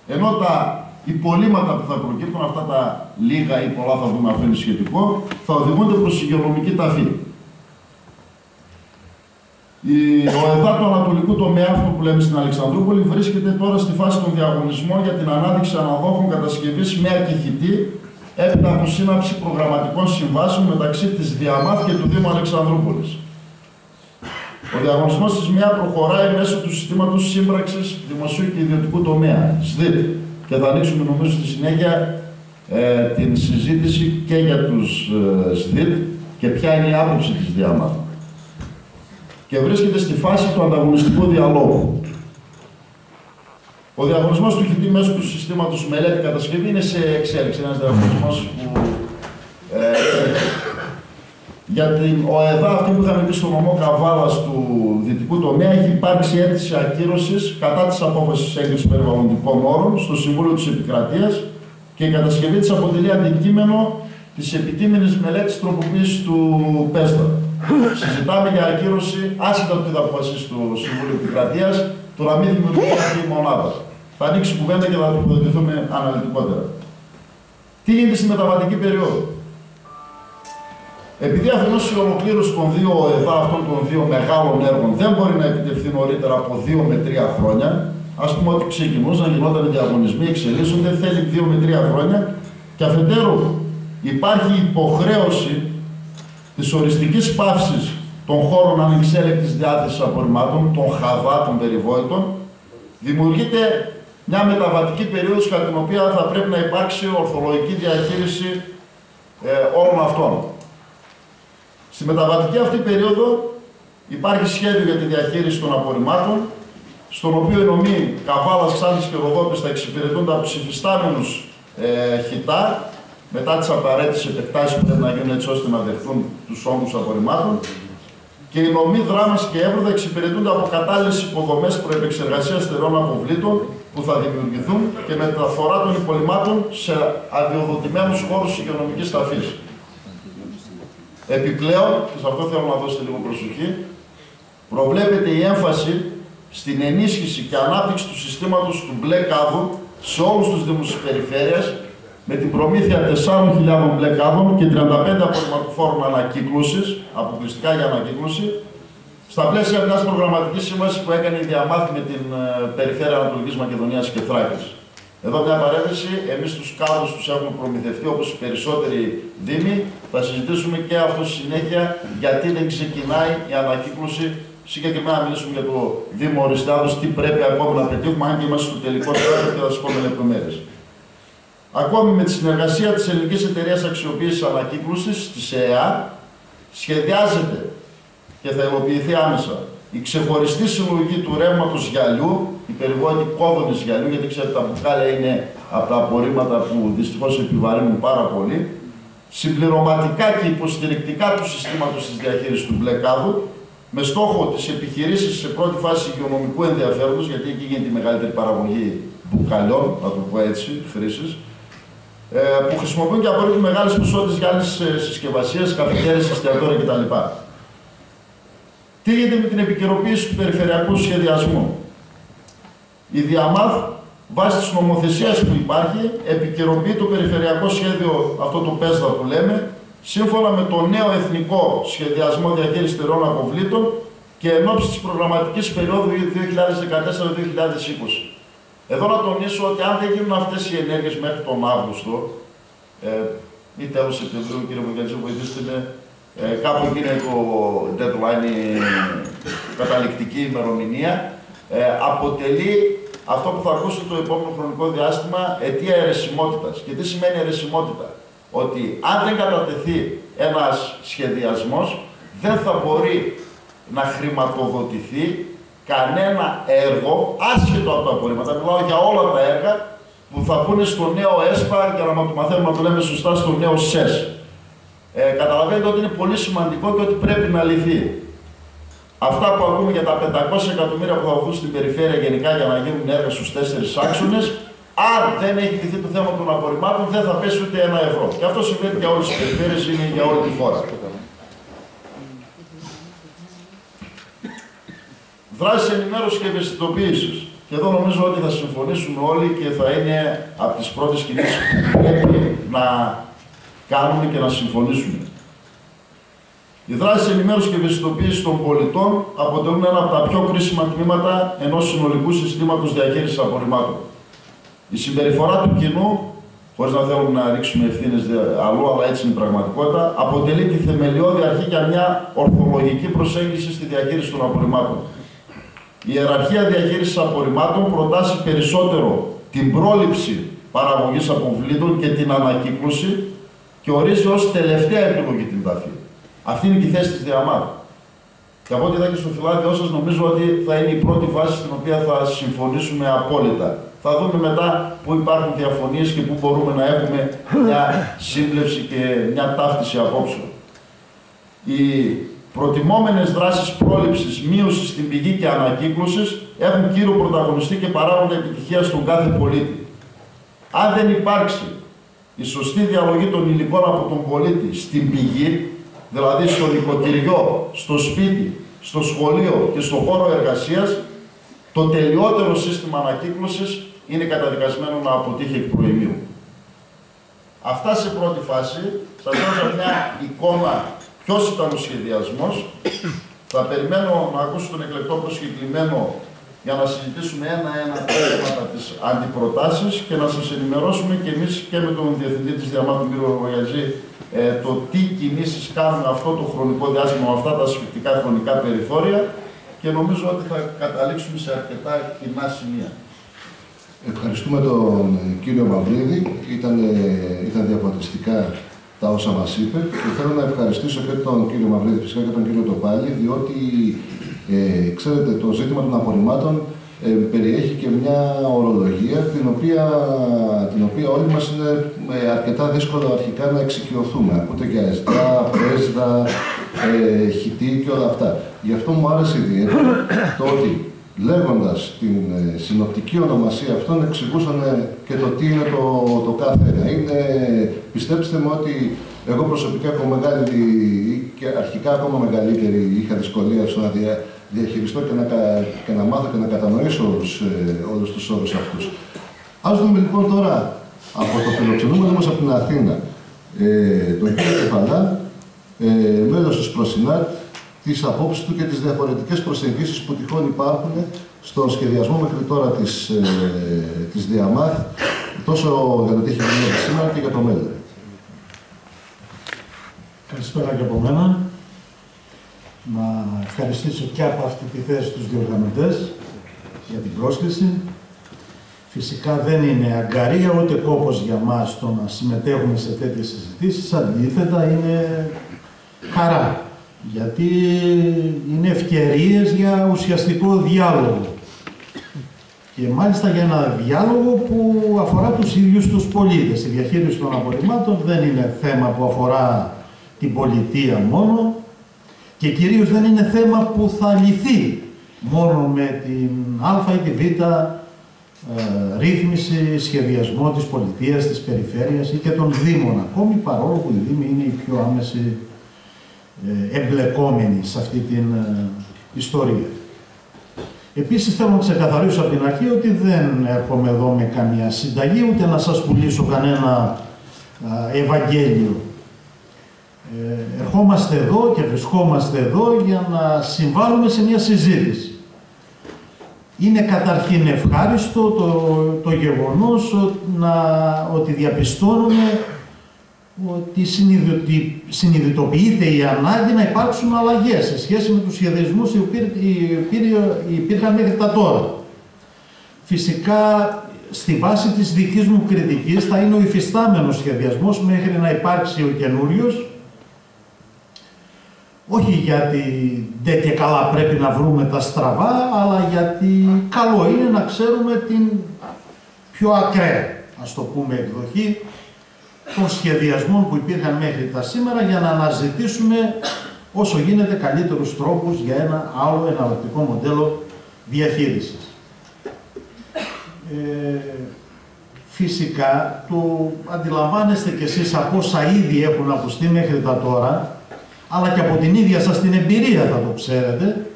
ενώ τα υπολείμματα που θα προκύπτουν, αυτά τα λίγα ή πολλά θα δούμε, αυτό είναι σχετικό, θα οδηγούνται προς υγειονομική ταφή. Ο ΕΔΑ του Ανατολικού τομέα, αυτό που λέμε στην Αλεξανδρούπολη, βρίσκεται τώρα στη φάση των διαγωνισμών για την ανάδειξη αναδόχων κατασκευής με ακεχητή, έπειτα από σύναψη προγραμματικών συμβάσεων μεταξύ της ΔΙΑΜΑΘ και του Δήμου Αλεξανδρούπολης. Ο διαγωνισμός της ΜΕΑ προχωράει μέσω του συστήματος σύμπραξης δημοσίου και ιδιωτικού τομέα, ΣΔΙΤ, και θα ανοίξουμε νομίζω στη συνέχεια την συζήτηση και για τους ΣΔΙΤ και ποια είναι η άποψη της ΔΙΑΜΑΘ. Και βρίσκεται στη φάση του ανταγωνιστικού διαλόγου. Ο διαγωνισμός του χιτή μέσω του συστήματος μελέτη κατασκευή είναι σε εξέλιξη. Ένας διαγωνισμός που για την ΟΕΔΑ, αυτή που είχαμε πει στο νομό Καβάλας του δυτικού τομέα, έχει υπάρξει αίτηση ακύρωσης κατά της απόφασης έγκρισης περιβαλλοντικών όρων στο Συμβούλιο της Επικρατείας και η κατασκευή της αποτελεί αντικείμενο της επιτήμηνης μελέτης τροποποίησης του ΠΕΣΤΑ. Συζητάμε για ακύρωση, άσχετα από την απόφαση του Συμβουλίου Επικρατείας, του να μην δημιουργηθεί αυτή η μονάδα. Θα ανοίξει κουβέντα και θα τοποθετηθούμε αναλυτικότερα. Τι γίνεται στη μεταβατική περίοδο? Επειδή αφενός η ολοκλήρωση των δύο ΕΔΑ, αυτών των δύο μεγάλων έργων, δεν μπορεί να επιτευχθεί νωρίτερα από 2 με 3 χρόνια, ας πούμε ότι ξεκινούσαν, γινόταν διαγωνισμοί, εξελίσσονται, θέλει 2 με 3 χρόνια, και αφετέρου υπάρχει υποχρέωση της οριστικής πάυσης των χώρων ανεξέλεκτης διάθεσης απορριμμάτων, των ΧΑΔΑ, των περιβόητων, δημιουργείται μια μεταβατική περίοδος κατά την οποία θα πρέπει να υπάρξει ορθολογική διαχείριση όλων αυτών. Στη μεταβατική αυτή περίοδο υπάρχει σχέδιο για τη διαχείριση των απορριμμάτων, στον οποίο οι νομοί Καβάλας, Ξάνθης και Ροδόπης θα εξυπηρετούνται από τους υφιστάμενους χιτά, μετά τις απαραίτητες επεκτάσεις που πρέπει να γίνουν έτσι ώστε να δεχτούν τους όγκους απορριμμάτων, και οι νομοί Δράμας και Εύρου θα εξυπηρετούνται από κατάλληλες υποδομές προεπεξεργασίας στερεών αποβλήτων που θα δημιουργηθούν και μεταφορά των υπολειμμάτων σε αδειοδοτημένους χώρους υγειονομικής ταφής. Επιπλέον, και σε αυτό θέλω να δώσετε λίγο προσοχή, προβλέπεται η έμφαση στην ενίσχυση και ανάπτυξη του συστήματος του μπλε κάδου σε όλους τους δήμους της περιφέρειας, με την προμήθεια 4.000 μπλε κάδων και 35 απορριμματοφόρων ανακύκλωσης, αποκλειστικά για ανακύκλωση, στα πλαίσια μιας προγραμματικής σύμβασης που έκανε η ΔΙΑΜΑΘ με την Περιφέρεια Ανατολικής Μακεδονίας και Θράκης. Εδώ μια παρένθεση, εμείς τους κάδους τους έχουμε προμηθευτεί όπως οι περισσότεροι δήμοι. Θα συζητήσουμε και αυτό στη συνέχεια, γιατί δεν ξεκινάει η ανακύκλωση. Συγκεκριμένα μιλήσουμε για το Δήμο Οριστάδος, τι πρέπει ακόμη να πετύχουμε, αν και είμαστε στο τελικό στάδιο και θα σας πω με λεπτομέρειες. Ακόμη με τη συνεργασία της Ελληνικής Εταιρείας Αξιοποίησης Ανακύκλωσης, της ΕΕΑ, σχεδιάζεται και θα υλοποιηθεί άμεσα η ξεχωριστή συλλογή του ρεύματος γυαλιού, οι περιβόητοι κόδωνες γυαλιού, γιατί ξέρετε τα μπουκάλια είναι από τα απορρίμματα που δυστυχώς επιβαρύνουν πάρα πολύ, συμπληρωματικά και υποστηρικτικά του συστήματος της διαχείρισης του μπλε κάδου, με στόχο τις επιχειρήσεις σε πρώτη φάση υγειονομικού ενδιαφέροντος, γιατί εκεί γίνεται η μεγαλύτερη παραγωγή μπουκαλιών, να το πω έτσι, χρήσης, που χρησιμοποιούν και απορρίπτουν μεγάλες ποσότητες για άλλες συσκευασίες, καφετέρειες, εστιατόρια κτλ. Τι γίνεται με την επικαιροποίηση του περιφερειακού σχεδιασμού? Η ΔΙΑΜΑΘ, βάσει της νομοθεσίας που υπάρχει, επικαιροποιεί το περιφερειακό σχέδιο, αυτό το ΠΕΣΔΑ που λέμε, σύμφωνα με το νέο εθνικό σχεδιασμό διαχείρισης στερεών αποβλήτων και εν ώψη της προγραμματικής περίοδου 2014-2020. Εδώ να τονίσω ότι αν δεν γίνουν αυτές οι ενέργειες μέχρι τον Αύγουστο, ή τέλος Σεπτεμβρίου, κύριε Βογιατζή, βοηθήστε με, κάπου γίνεται το deadline, η καταληκτική ημερομηνία, αποτελεί αυτό που θα ακούσετε το επόμενο χρονικό διάστημα αιτία αιρεσιμότητας. Και τι σημαίνει αιρεσιμότητα? Ότι αν δεν κατατεθεί ένας σχεδιασμός, δεν θα μπορεί να χρηματοδοτηθεί κανένα έργο, άσχετο από τα απορρίμματα. Μιλάω για όλα τα έργα που θα πούνε στο νέο ΕΣΠΑ, για να το μαθαίνουμε να το λέμε σωστά, στο νέο ΣΕΣ. Καταλαβαίνετε ότι είναι πολύ σημαντικό και ότι πρέπει να λυθεί. Αυτά που ακούμε για τα 500 εκατομμύρια που θα δοθούν στην περιφέρεια γενικά για να γίνουν έργα στους 4 άξονες, αν δεν έχει λυθεί το θέμα των απορριμμάτων, δεν θα πέσει ούτε €1. Και αυτό συμβαίνει για όλες τις περιφέρειες, είναι για όλη τη χώρα. Δράσεις ενημέρωσης και ευαισθητοποίησης. Και εδώ νομίζω ότι θα συμφωνήσουμε όλοι και θα είναι από τις πρώτες κινήσεις που πρέπει να κάνουμε και να συμφωνήσουμε. Οι δράσεις ενημέρωσης και ευαισθητοποίησης των πολιτών αποτελούν ένα από τα πιο κρίσιμα τμήματα ενός συνολικού συστήματος διαχείρισης απορριμμάτων. Η συμπεριφορά του κοινού, χωρίς να θέλουμε να ρίξουμε ευθύνες αλλού, αλλά έτσι είναι η πραγματικότητα, αποτελεί τη θεμελιώδη αρχή για μια ορθολογική προσέγγιση στη διαχείριση των απορριμμάτων. Η ιεραρχία διαχείρισης απορριμμάτων προτάσει περισσότερο την πρόληψη παραγωγής αποβλήτων και την ανακύκλωση και ορίζει ως τελευταία επιλογή την ταφή. Αυτή είναι και η θέση της ΔΙΑΜΑΤ. Και από ό,τι είδα και στο φυλάδιό σας, νομίζω ότι θα είναι η πρώτη βάση στην οποία θα συμφωνήσουμε απόλυτα. Θα δούμε μετά πού υπάρχουν διαφωνίες και πού μπορούμε να έχουμε μια σύμπλευση και μια ταύτιση απόψεων. Οι προτιμόμενες δράσεις πρόληψης, μείωσης στην πηγή και ανακύκλωσης έχουν κύριο πρωταγωνιστή και παράγοντα επιτυχίας στον κάθε πολίτη. Αν δεν υπάρξει η σωστή διαλογή των υλικών από τον πολίτη στην πηγή, δηλαδή στο νοικοκυριό, στο σπίτι, στο σχολείο και στο χώρο εργασίας, το τελειότερο σύστημα ανακύκλωσης είναι καταδικασμένο να αποτύχει εκ προημίου. Αυτά σε πρώτη φάση. Σας δώσω μια εικόνα ποιος ήταν ο σχεδιασμός. Θα περιμένω να ακούσω τον εκλεκτό προσκεκλημένο για να συζητήσουμε ένα-ένα θέματα τις αντιπροτάσεις και να σας ενημερώσουμε και εμείς και με τον Διευθυντή της ΔΙΑΜΑΤ, τον κύριο Γογιαζή, το τι κινήσεις κάνουμε αυτό το χρονικό διάστημα, με αυτά τα ασφυκτικά χρονικά περιθώρια και νομίζω ότι θα καταλήξουμε σε αρκετά κοινά σημεία. Ευχαριστούμε τον κύριο Μαυρίδη. Ήταν διαφωτιστικά τα όσα μας είπε και θέλω να ευχαριστήσω και τον κύριο Μαυρίδη φυσικά και τον κύριο Τοπάλη, διότι ξέρετε, το ζήτημα των απορριμμάτων περιέχει και μια ορολογία την οποία όλοι μας είναι αρκετά δύσκολο αρχικά να εξοικειωθούμε. Ακούτε για ΕΣΔΑ, ΠΕΣΔΑ, χιτή και όλα αυτά. Γι' αυτό μου άρεσε ιδιαίτερα το ότι λέγοντας την συνοπτική ονομασία αυτών εξηγούσαν και το τι είναι το κάθε ένα. Πιστέψτε με ότι εγώ προσωπικά έχω μεγάλη και αρχικά ακόμα μεγαλύτερη είχα δυσκολία στο να διαχειριστώ και να μάθω και να κατανοήσω όλους τους όρους αυτούς. Ας δούμε λοιπόν τώρα από το φιλοξενούμενο μας από την Αθήνα, τον κύριο Κεφαλά, μέλος της Προσινάτ, τις απόψεις του και τις διαφορετικές προσεγγίσεις που τυχόν υπάρχουν στον σχεδιασμό μέχρι τώρα της ΔΙΑΜΑΤ, τόσο για το τι έχει γίνει σήμερα και για το μέλλον. Καλησπέρα και από μένα. Να ευχαριστήσω και από αυτή τη θέση τους διοργανωτές για την πρόσκληση. Φυσικά δεν είναι αγκαρία ούτε κόπος για μας το να συμμετέχουμε σε τέτοιες συζητήσεις. Αντίθετα είναι χαρά, γιατί είναι ευκαιρίες για ουσιαστικό διάλογο. Και μάλιστα για ένα διάλογο που αφορά τους ίδιους τους πολίτες. Η διαχείριση των απορριμμάτων δεν είναι θέμα που αφορά την πολιτεία μόνο και κυρίως δεν είναι θέμα που θα λυθεί μόνο με την α ή τη β ρύθμιση, σχεδιασμό της πολιτείας, της περιφέρειας ή και των δήμων ακόμη, παρόλο που οι δήμοι είναι οι πιο άμεση εμπλεκόμενοι σε αυτή την ιστορία. Επίσης θέλω να ξεκαθαρίσω από την αρχή ότι δεν έρχομαι εδώ με καμία συνταγή, ούτε να σας πουλήσω κανένα Ευαγγέλιο. Ερχόμαστε εδώ και βρισκόμαστε εδώ για να συμβάλλουμε σε μια συζήτηση. Είναι καταρχήν ευχάριστο το γεγονός ότι διαπιστώνουμε ότι συνειδητοποιείται η ανάγκη να υπάρξουν αλλαγές σε σχέση με τους σχεδιασμούς οι υπήρχαν μέχρι τα τώρα. Φυσικά, στη βάση της δικής μου κριτικής θα είναι ο υφιστάμενος σχεδιασμός μέχρι να υπάρξει ο καινούριος. Όχι γιατί δεν και καλά πρέπει να βρούμε τα στραβά, αλλά γιατί καλό είναι να ξέρουμε την πιο ακραία, ας το πούμε, εκδοχή των σχεδιασμών που υπήρχαν μέχρι τα σήμερα για να αναζητήσουμε όσο γίνεται καλύτερους τρόπους για ένα άλλο εναλλακτικό μοντέλο διαχείρισης. Φυσικά, το αντιλαμβάνεστε κι εσείς από όσα ήδη έχουν ακουστεί μέχρι τα τώρα, αλλά και από την ίδια σας την εμπειρία θα το ξέρετε,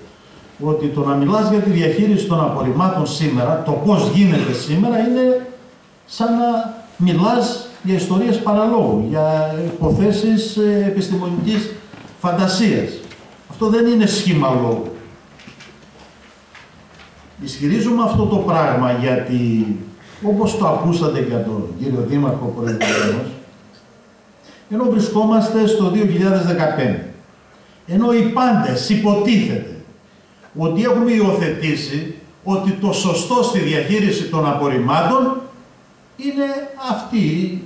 ότι το να μιλάς για τη διαχείριση των απορριμμάτων σήμερα, το πώς γίνεται σήμερα, είναι σαν να μιλάς για ιστορίες παραλόγου, για υποθέσεις επιστημονικής φαντασίας. Αυτό δεν είναι σχήμα λόγου. Ισχυρίζομαι αυτό το πράγμα γιατί, όπως το ακούσατε για τον κύριο Δήμαρχο προηγουμένως, ενώ βρισκόμαστε στο 2015, ενώ οι πάντες υποτίθεται ότι έχουμε υιοθετήσει ότι το σωστό στη διαχείριση των απορριμμάτων είναι αυτή η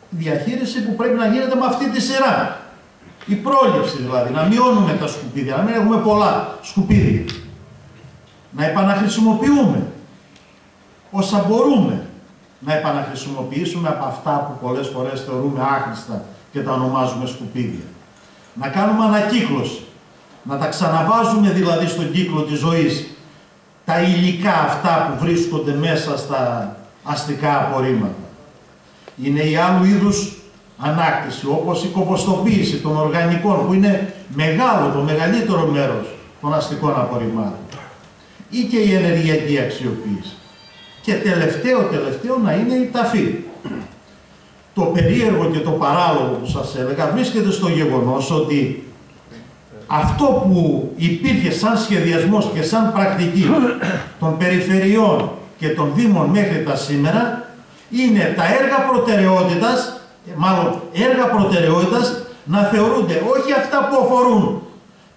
διαχείριση που πρέπει να γίνεται με αυτή τη σειρά. Η πρόληψη δηλαδή, να μειώνουμε τα σκουπίδια, να μην έχουμε πολλά σκουπίδια. Να επαναχρησιμοποιούμε όσα μπορούμε να επαναχρησιμοποιήσουμε από αυτά που πολλές φορές θεωρούμε άχρηστα και τα ονομάζουμε σκουπίδια. Να κάνουμε ανακύκλωση, να τα ξαναβάζουμε δηλαδή στον κύκλο της ζωής τα υλικά αυτά που βρίσκονται μέσα στα αστικά απορρίμματα. Είναι η άλλου είδους ανάκτηση, όπως η κομποστοποίηση των οργανικών, που είναι μεγάλο, το μεγαλύτερο μέρος των αστικών απορριμμάτων. Ή και η ενεργειακή αξιοποίηση. Και τελευταίο να είναι η ταφή. Το περίεργο και το παράλογο που σας έλεγα βρίσκεται στο γεγονός ότι αυτό που υπήρχε σαν σχεδιασμός και σαν πρακτική των περιφερειών και των δήμων μέχρι τα σήμερα είναι τα έργα προτεραιότητας, έργα προτεραιότητας να θεωρούνται όχι αυτά που αφορούν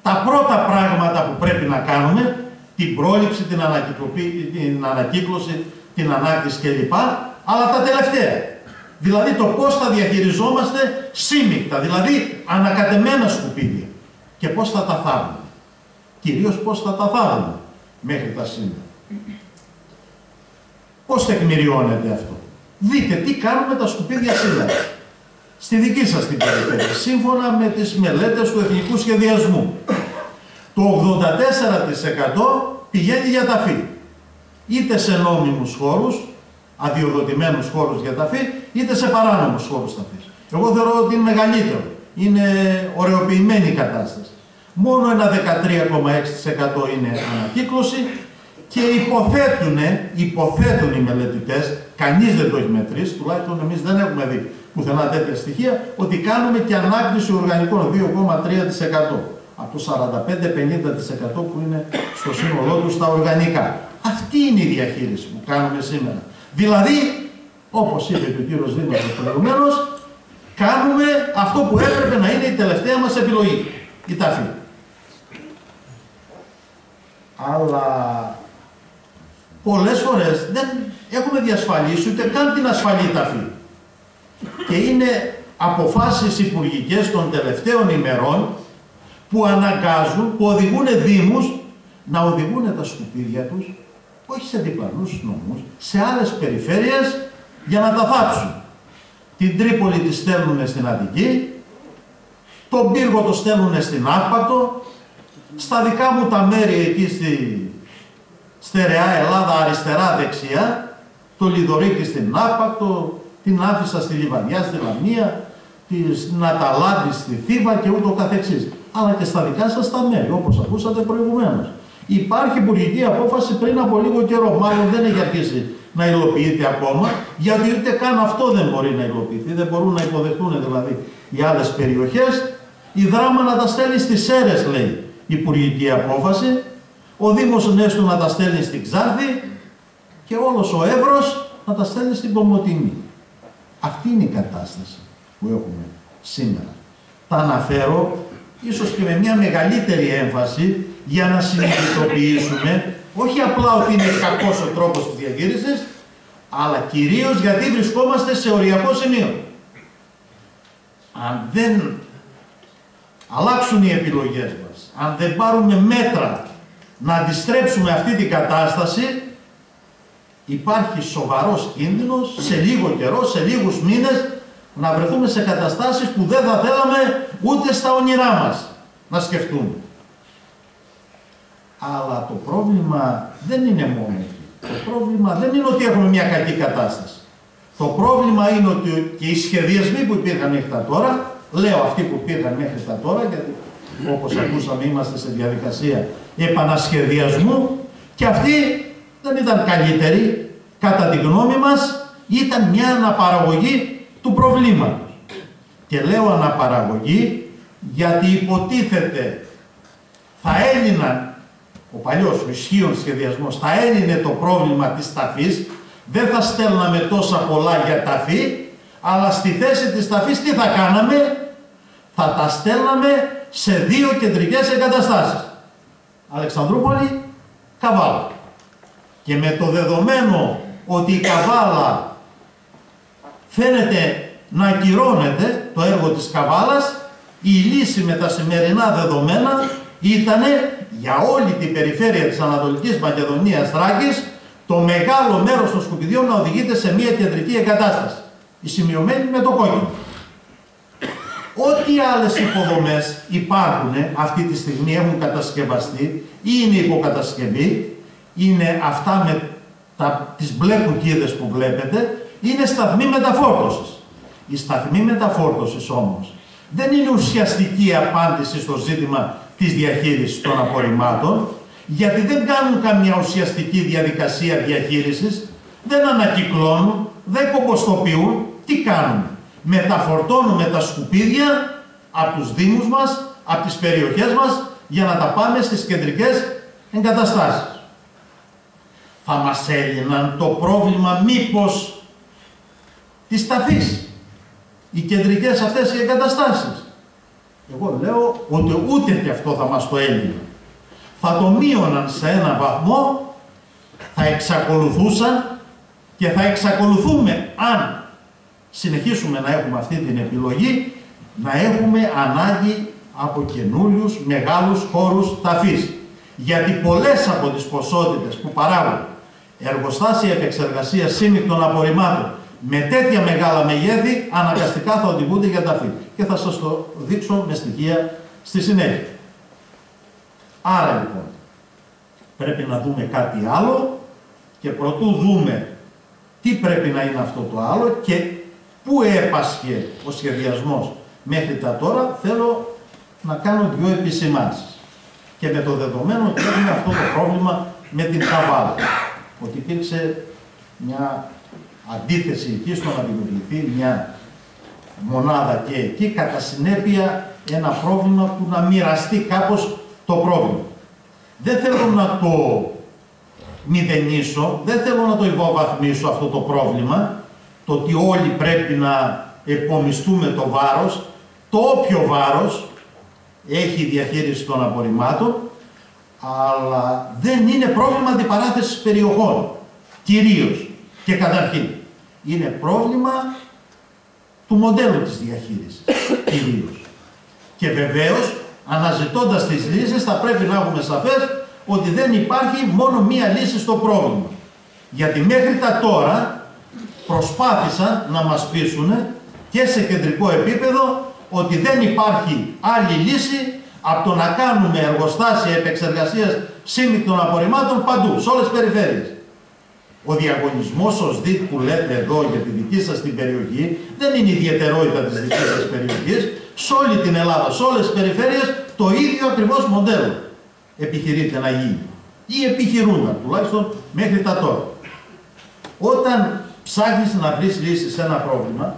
τα πρώτα πράγματα που πρέπει να κάνουμε, την πρόληψη, την ανακύκλωση, την ανάκτηση κλπ, αλλά τα τελευταία. Δηλαδή το πώς θα διαχειριζόμαστε σύμμικτα, δηλαδή ανακατεμένα σκουπίδια και πώς θα τα θάβουμε. Κυρίως πώς θα τα θάβουμε μέχρι τα σήμερα. Πώς τεκμηριώνεται αυτό? Δείτε τι κάνουμε τα σκουπίδια σήμερα. Στη δική σας την περιφέρεια, σύμφωνα με τις μελέτες του Εθνικού Σχεδιασμού. Το 84% πηγαίνει για ταφή. Είτε σε νόμιμους χώρους, αδειοδοτημένους χώρους για ταφή, είτε σε παράνομους χώρους ταφής. Εγώ θεωρώ ότι είναι μεγαλύτερο. Είναι ωρεοποιημένη η κατάσταση. Μόνο ένα 13,6% είναι ανακύκλωση και υποθέτουν οι μελετητές, κανείς δεν το έχει μετρήσει, τουλάχιστον εμείς δεν έχουμε δει πουθενά τέτοια στοιχεία, ότι κάνουμε και ανάκτηση οργανικών 2,3%. Από το 45-50% που είναι στο σύνολό του στα οργανικά. Αυτή είναι η διαχείριση που κάνουμε σήμερα. Δηλαδή, όπως είπε και ο κύριος Δήμαρχος προηγουμένως, κάνουμε αυτό που έπρεπε να είναι η τελευταία μας επιλογή, η ταφή. Αλλά πολλές φορές δεν έχουμε διασφαλίσει ούτε καν την ασφαλή ταφή. Και είναι αποφάσεις υπουργικές των τελευταίων ημερών που αναγκάζουν, που οδηγούν δήμους να οδηγούν τα σκουπίδια τους, όχι σε διπλανούς νομούς, σε άλλες περιφέρειες για να τα θάψουν. Την Τρίπολη τη στέλνουν στην Αττική, τον Πύργο το στέλνουν στην Άπατο, στα δικά μου τα μέρη εκεί στη στερεά Ελλάδα, αριστερά-δεξιά, το Λιδωρίκι στην Άπατο, την Άφησα στη Λιβαδιά, στη Λαμία, την Αταλάντη στη Θήβα και ούτω καθεξής. Αλλά και στα δικά σας τα μέρη, όπως ακούσατε προηγουμένως. Υπάρχει υπουργική απόφαση πριν από λίγο καιρό, μάλλον δεν έχει αρχίσει να υλοποιείται ακόμα, γιατί ούτε καν αυτό δεν μπορεί να υλοποιηθεί, δεν μπορούν να υποδεχτούν δηλαδή οι άλλες περιοχές. Η Δράμα να τα στέλνει στις Σέρρες, λέει η υπουργική απόφαση, ο Δήμος Νέστου να τα στέλνει στην Ξάνθη και όλος ο Εύρος να τα στέλνει στην Κομοτηνή. Αυτή είναι η κατάσταση που έχουμε σήμερα. Τα αναφέρω ίσως και με μια μεγαλύτερη έμφαση για να συνειδητοποιήσουμε όχι απλά ότι είναι κακός ο τρόπος της διαχείρισης, αλλά κυρίως γιατί βρισκόμαστε σε οριακό σημείο. Αν δεν αλλάξουν οι επιλογές μας, αν δεν πάρουμε μέτρα να αντιστρέψουμε αυτή την κατάσταση, υπάρχει σοβαρός κίνδυνος σε λίγο καιρό, σε λίγους μήνες, να βρεθούμε σε καταστάσεις που δεν θα θέλαμε ούτε στα όνειρά μας να σκεφτούμε. Αλλά το πρόβλημα δεν είναι μόνο εκεί. Το πρόβλημα δεν είναι ότι έχουμε μια κακή κατάσταση. Το πρόβλημα είναι ότι και οι σχεδιασμοί που υπήρχαν μέχρι τα τώρα, λέω αυτοί που υπήρχαν μέχρι τα τώρα, γιατί όπως ακούσαμε είμαστε σε διαδικασία επανασχεδιασμού, και αυτοί δεν ήταν καλύτεροι, κατά τη γνώμη μας, ήταν μια αναπαραγωγή του προβλήματος. Και λέω αναπαραγωγή γιατί υποτίθεται θα έλυναν, ο παλιός, ο ισχύων σχεδιασμός, θα έλυνε το πρόβλημα της ταφής, δεν θα στέλναμε τόσα πολλά για ταφή, αλλά στη θέση της ταφής τι θα κάναμε, θα τα στέλναμε σε 2 κεντρικές εγκαταστάσεις. Αλεξανδρούπολη, Καβάλα. Και με το δεδομένο ότι η Καβάλα φαίνεται να ακυρώνεται, το έργο της Καβάλας, η λύση με τα σημερινά δεδομένα ήταν για όλη την περιφέρεια της Ανατολικής Μακεδονίας Θράκης το μεγάλο μέρος των σκουπιδιών να οδηγείται σε μια κεντρική εγκατάσταση. Η σημειωμένη με το κόκκινο. Ό,τι άλλες υποδομές υπάρχουν αυτή τη στιγμή, έχουν κατασκευαστεί ή είναι υποκατασκευή, είναι αυτά με τις μπλε κουκκίδες που βλέπετε, είναι σταθμοί μεταφόρτωσης. Η σταθμή μεταφόρτωσης όμως δεν είναι ουσιαστική απάντηση στο ζήτημα της διαχείρισης των απορριμμάτων, γιατί δεν κάνουν καμία ουσιαστική διαδικασία διαχείρισης, δεν ανακυκλώνουν, δεν κομποστοποιούν. Τι κάνουν? Μεταφορτώνουμε τα σκουπίδια από τους δήμους μας, από τις περιοχές μας, για να τα πάμε στις κεντρικές εγκαταστάσεις. Θα μας έλυναν το πρόβλημα μήπως της ταφής, οι κεντρικές αυτές οι εγκαταστάσεις? Εγώ λέω ότι ούτε και αυτό θα μας το έλυνε. Θα το μείωναν σε ένα βαθμό, θα εξακολουθούσαν και θα εξακολουθούμε, αν συνεχίσουμε να έχουμε αυτή την επιλογή, να έχουμε ανάγκη από καινούριους μεγάλους χώρους ταφής. Γιατί πολλές από τις ποσότητες που παράγουν εργοστάσια επεξεργασίας σύμμικτων απορριμμάτων με τέτοια μεγάλα μεγέθη αναγκαστικά θα οδηγούνται για ταφή. Και θα σας το δείξω με στοιχεία στη συνέχεια. Άρα λοιπόν, πρέπει να δούμε κάτι άλλο και προτού δούμε τι πρέπει να είναι αυτό το άλλο και πού έπασχε ο σχεδιασμός μέχρι τα τώρα, θέλω να κάνω 2 επισημάνσεις. Και με το δεδομένο ότι έχουμε αυτό το πρόβλημα με την Καβάλα. Ότι υπήρξε μια αντίθεση εκεί στο να δημιουργηθεί μια μονάδα και εκεί, κατά συνέπεια ένα πρόβλημα που να μοιραστεί κάπως το πρόβλημα. Δεν θέλω να το μηδενίσω, δεν θέλω να το υποβαθμίσω αυτό το πρόβλημα, το ότι όλοι πρέπει να επομιστούμε το βάρος, το όποιο βάρος έχει η διαχείριση των απορριμμάτων, αλλά δεν είναι πρόβλημα αντιπαράθεσης περιοχών, κυρίως και καταρχήν. Είναι πρόβλημα του μοντέλου της διαχείρισης, κυρίως. Και βεβαίως, αναζητώντας τις λύσεις, θα πρέπει να έχουμε σαφές ότι δεν υπάρχει μόνο μία λύση στο πρόβλημα. Γιατί μέχρι τα τώρα προσπάθησαν να μας πείσουν και σε κεντρικό επίπεδο ότι δεν υπάρχει άλλη λύση από το να κάνουμε εργοστάσια επεξεργασίας σύμμικτων απορριμμάτων παντού, σε όλες τις περιφέρειες. Ο διαγωνισμός ως ΔΙΤ που λέτε εδώ για τη δική σας την περιοχή δεν είναι η ιδιαιτερότητα της δικής σας περιοχής. Σε όλη την Ελλάδα, σε όλες τις περιφέρειες, το ίδιο ακριβώς μοντέλο επιχειρείται να γίνει. Ή επιχειρούνταν, τουλάχιστον μέχρι τα τώρα. Όταν ψάχνεις να βρεις λύση σε ένα πρόβλημα,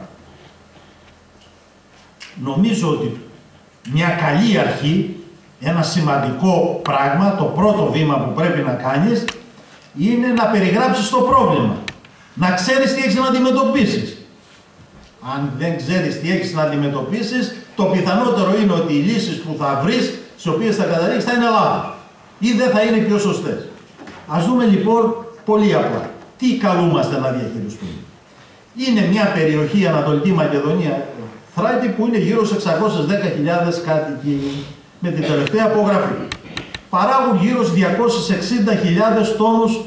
νομίζω ότι μια καλή αρχή, ένα σημαντικό πράγμα, το πρώτο βήμα που πρέπει να κάνεις, είναι να περιγράψεις το πρόβλημα. Να ξέρεις τι έχεις να αντιμετωπίσεις. Αν δεν ξέρεις τι έχεις να αντιμετωπίσεις, το πιθανότερο είναι ότι οι λύσεις που θα βρεις, στις οποίες θα καταλήξεις, θα είναι λάθος ή δεν θα είναι πιο σωστές. Ας δούμε λοιπόν πολύ απλά. Τι καλούμαστε να διαχειριστούμε? Είναι μια περιοχή, Ανατολική Μακεδονία, Θράκη, που είναι γύρω σε 610.000 κάτοικοι με την τελευταία απογραφή. Παράγουν γύρω στις 260.000 τόνους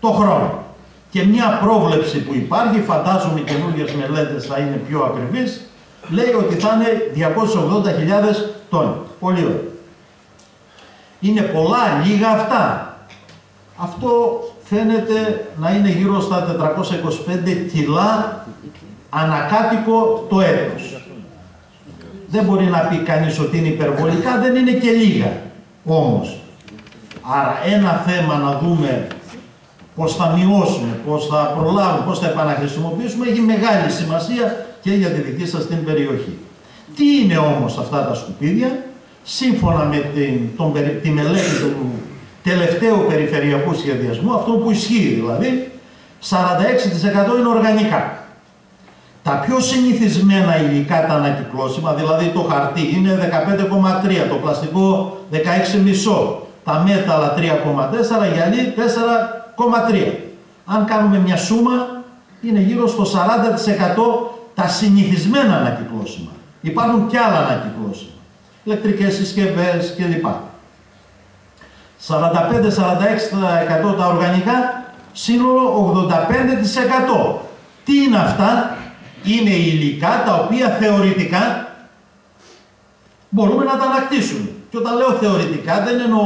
το χρόνο. Και μια πρόβλεψη που υπάρχει, φαντάζομαι οι καινούργιες μελέτες θα είναι πιο ακριβείς, λέει ότι θα είναι 280.000 τόνοι. Πολύ ωραία. Είναι πολλά, λίγα αυτά? Αυτό φαίνεται να είναι γύρω στα 425 κιλά ανακάτοικο το έτος. Δεν μπορεί να πει κανείς ότι είναι υπερβολικά, δεν είναι και λίγα όμως. Άρα ένα θέμα να δούμε πώς θα μειώσουμε, πώς θα προλάβουμε, πώς θα επαναχρησιμοποιήσουμε, έχει μεγάλη σημασία και για τη δική σας την περιοχή. Τι είναι όμως αυτά τα σκουπίδια? Σύμφωνα με τη μελέτη του τελευταίου περιφερειακού σχεδιασμού, αυτό που ισχύει δηλαδή, 46% είναι οργανικά. Τα πιο συνηθισμένα υλικά, τα ανακυκλώσιμα, δηλαδή το χαρτί είναι 15,3, το πλαστικό 16,5, τα μέταλλα 3,4, γυαλί 4,3. Αν κάνουμε μια σούμα, είναι γύρω στο 40% τα συνηθισμένα ανακυκλώσιμα. Υπάρχουν κι άλλα ανακυκλώσιμα, ηλεκτρικές συσκευές κλπ. 45-46% τα οργανικά, σύνολο 85%. Τι είναι αυτά? Είναι υλικά τα οποία θεωρητικά μπορούμε να τα ανακτήσουμε. Και όταν λέω θεωρητικά δεν εννοώ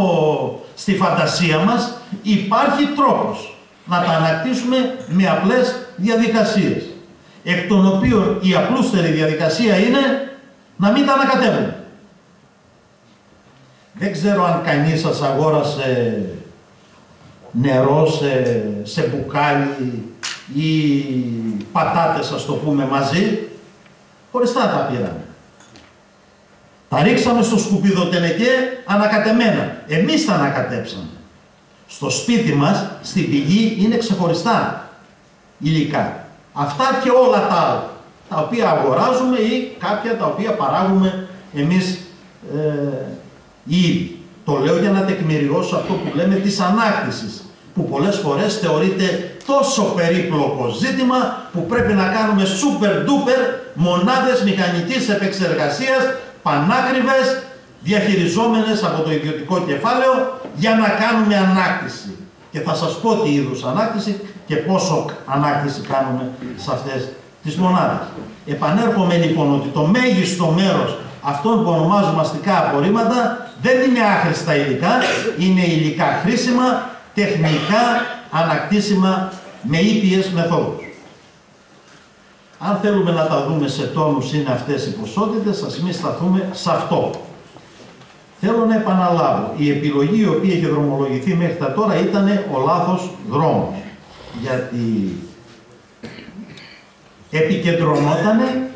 στη φαντασία μας, υπάρχει τρόπος να τα ανακτήσουμε με απλές διαδικασίες. Εκ των οποίων η απλούστερη διαδικασία είναι να μην τα ανακατεύουμε. Δεν ξέρω αν κανείς σας αγόρασε νερό σε μπουκάλι ή πατάτες, ας το πούμε, μαζί, χωριστά τα πήραμε. Τα ρίξαμε στο σκουπιδοτενεκέ ανακατεμένα. Εμείς τα ανακατέψαμε. Στο σπίτι μας, στην πηγή, είναι ξεχωριστά υλικά. Αυτά και όλα τα άλλα, τα οποία αγοράζουμε ή κάποια τα οποία παράγουμε εμείς ήδη. Το λέω για να τεκμηριώσω αυτό που λέμε της ανάκτησης, που πολλές φορές θεωρείται τόσο περίπλοκο ζήτημα που πρέπει να κάνουμε super duper μονάδες μηχανικής επεξεργασίας, πανάκριβες, διαχειριζόμενες από το ιδιωτικό κεφάλαιο για να κάνουμε ανάκτηση. Και θα σας πω τι είδους ανάκτηση και πόσο ανάκτηση κάνουμε σε αυτές τις μονάδες. Επανέρχομαι λοιπόν ότι το μέγιστο μέρος αυτών που ονομάζουμε αστικά απορρίμματα δεν είναι άχρηστα υλικά, είναι υλικά χρήσιμα, τεχνικά ανακτήσιμα με ήπιες μεθόδους. Αν θέλουμε να τα δούμε σε τόνους είναι αυτές οι ποσότητες, ας μην σταθούμε σε αυτό. Θέλω να επαναλάβω, η επιλογή η οποία έχει δρομολογηθεί μέχρι τα τώρα ήταν ο λάθος δρόμος. Γιατί επικεντρωνότανε,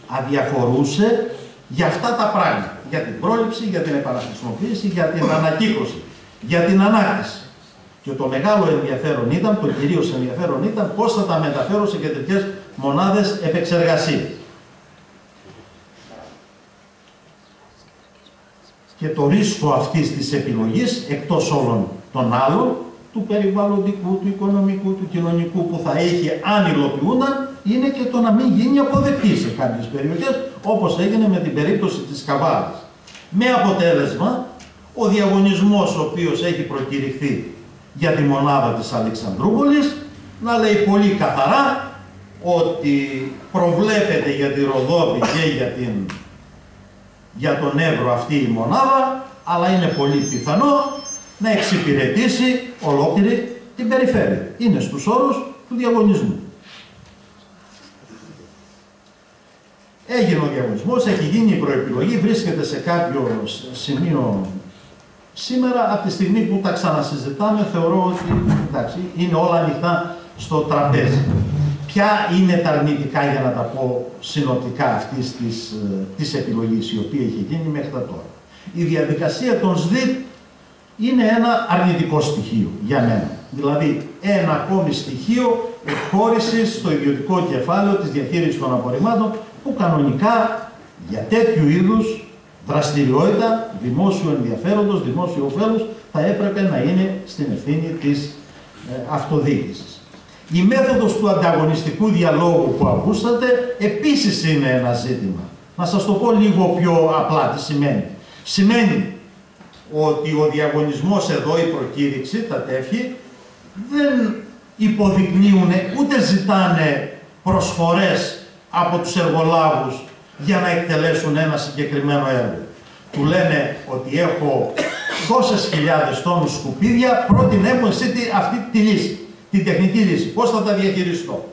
αδιαφορούσε για αυτά τα πράγματα. Για την πρόληψη, για την επαναχρησιμοποίηση, για την ανακύκλωση, για την ανάκτηση. Και το μεγάλο ενδιαφέρον ήταν, το κυρίως ενδιαφέρον ήταν πώς θα τα μεταφέρω σε κεντρικές μονάδες επεξεργασίας. Και το ρίσκο αυτής της επιλογής, εκτός όλων των άλλων, του περιβαλλοντικού, του οικονομικού, του κοινωνικού που θα είχε αν υλοποιούνταν, είναι και το να μην γίνει αποδεκτή σε κάποιες περιοχές, όπως έγινε με την περίπτωση της Καβάλας. Με αποτέλεσμα, ο διαγωνισμός ο οποίος έχει προκηρυχθεί για τη μονάδα της Αλεξανδρούπολης να λέει πολύ καθαρά ότι προβλέπεται για τη Ροδόπη και για τον Εύρο αυτή η μονάδα, αλλά είναι πολύ πιθανό να εξυπηρετήσει ολόκληρη την περιφέρεια. Είναι στους όρους του διαγωνισμού. Έγινε ο διαγωνισμός, έχει γίνει η προεπιλογή, βρίσκεται σε κάποιο σημείο σήμερα. Από τη στιγμή που τα ξανασυζητάμε, θεωρώ ότι εντάξει, είναι όλα ανοιχτά στο τραπέζι. Ποια είναι τα αρνητικά, για να τα πω συνοπτικά, αυτής της επιλογής η οποία είχε γίνει μέχρι τώρα? Η διαδικασία των ΣΔΙΤ είναι ένα αρνητικό στοιχείο για μένα. Δηλαδή, ένα ακόμη στοιχείο εκχώρησης στο ιδιωτικό κεφάλαιο της διαχείρισης των απορριμμάτων, που κανονικά για τέτοιου είδους δραστηριότητα δημόσιου ενδιαφέροντος, δημόσιου ωφέλους, θα έπρεπε να είναι στην ευθύνη της αυτοδιοίκησης. Η μέθοδος του ανταγωνιστικού διαλόγου που ακούσατε επίσης είναι ένα ζήτημα. Να σας το πω λίγο πιο απλά τι σημαίνει. Σημαίνει ότι ο διαγωνισμός εδώ, η προκήρυξη, τα τεύχη, δεν υποδεικνύουν ούτε ζητάνε προσφορές από τους εργολάβους για να εκτελέσουν ένα συγκεκριμένο έργο. Του λένε ότι έχω τόσες χιλιάδες τόνους σκουπίδια, πρότεινε μου εσύ αυτή τη λύση, την τεχνική λύση. Πώς θα τα διαχειριστώ?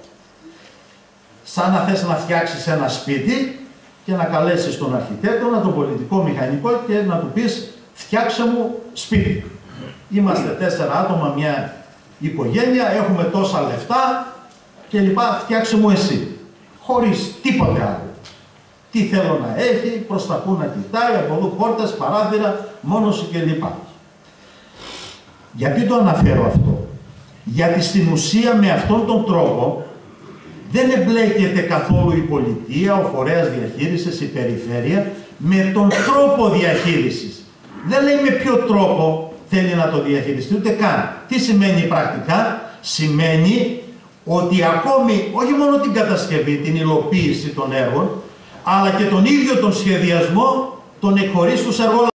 Σαν να θες να φτιάξεις ένα σπίτι και να καλέσεις τον αρχιτέκτονα, τον πολιτικό μηχανικό και να του πεις φτιάξε μου σπίτι. Είμαστε 4 άτομα, μια οικογένεια, έχουμε τόσα λεφτά και λοιπά, φτιάξε μου εσύ. χωρίς τίποτε άλλο. Τι θέλω να έχει, προς τα πού να κοιτάει, από εδώ πόρτες, παράθυρα, μόνος κλπ. Γιατί το αναφέρω αυτό? Γιατί στην ουσία με αυτόν τον τρόπο δεν εμπλέκεται καθόλου η πολιτεία, ο φορέας διαχείρισης, η περιφέρεια, με τον τρόπο διαχείρισης. Δεν λέει με ποιο τρόπο θέλει να το διαχειριστεί, ούτε καν. Τι σημαίνει πρακτικά? Σημαίνει ότι ακόμη όχι μόνο την κατασκευή, την υλοποίηση των έργων, αλλά και τον ίδιο τον σχεδιασμό τον εκχωρεί στους εργολάβους.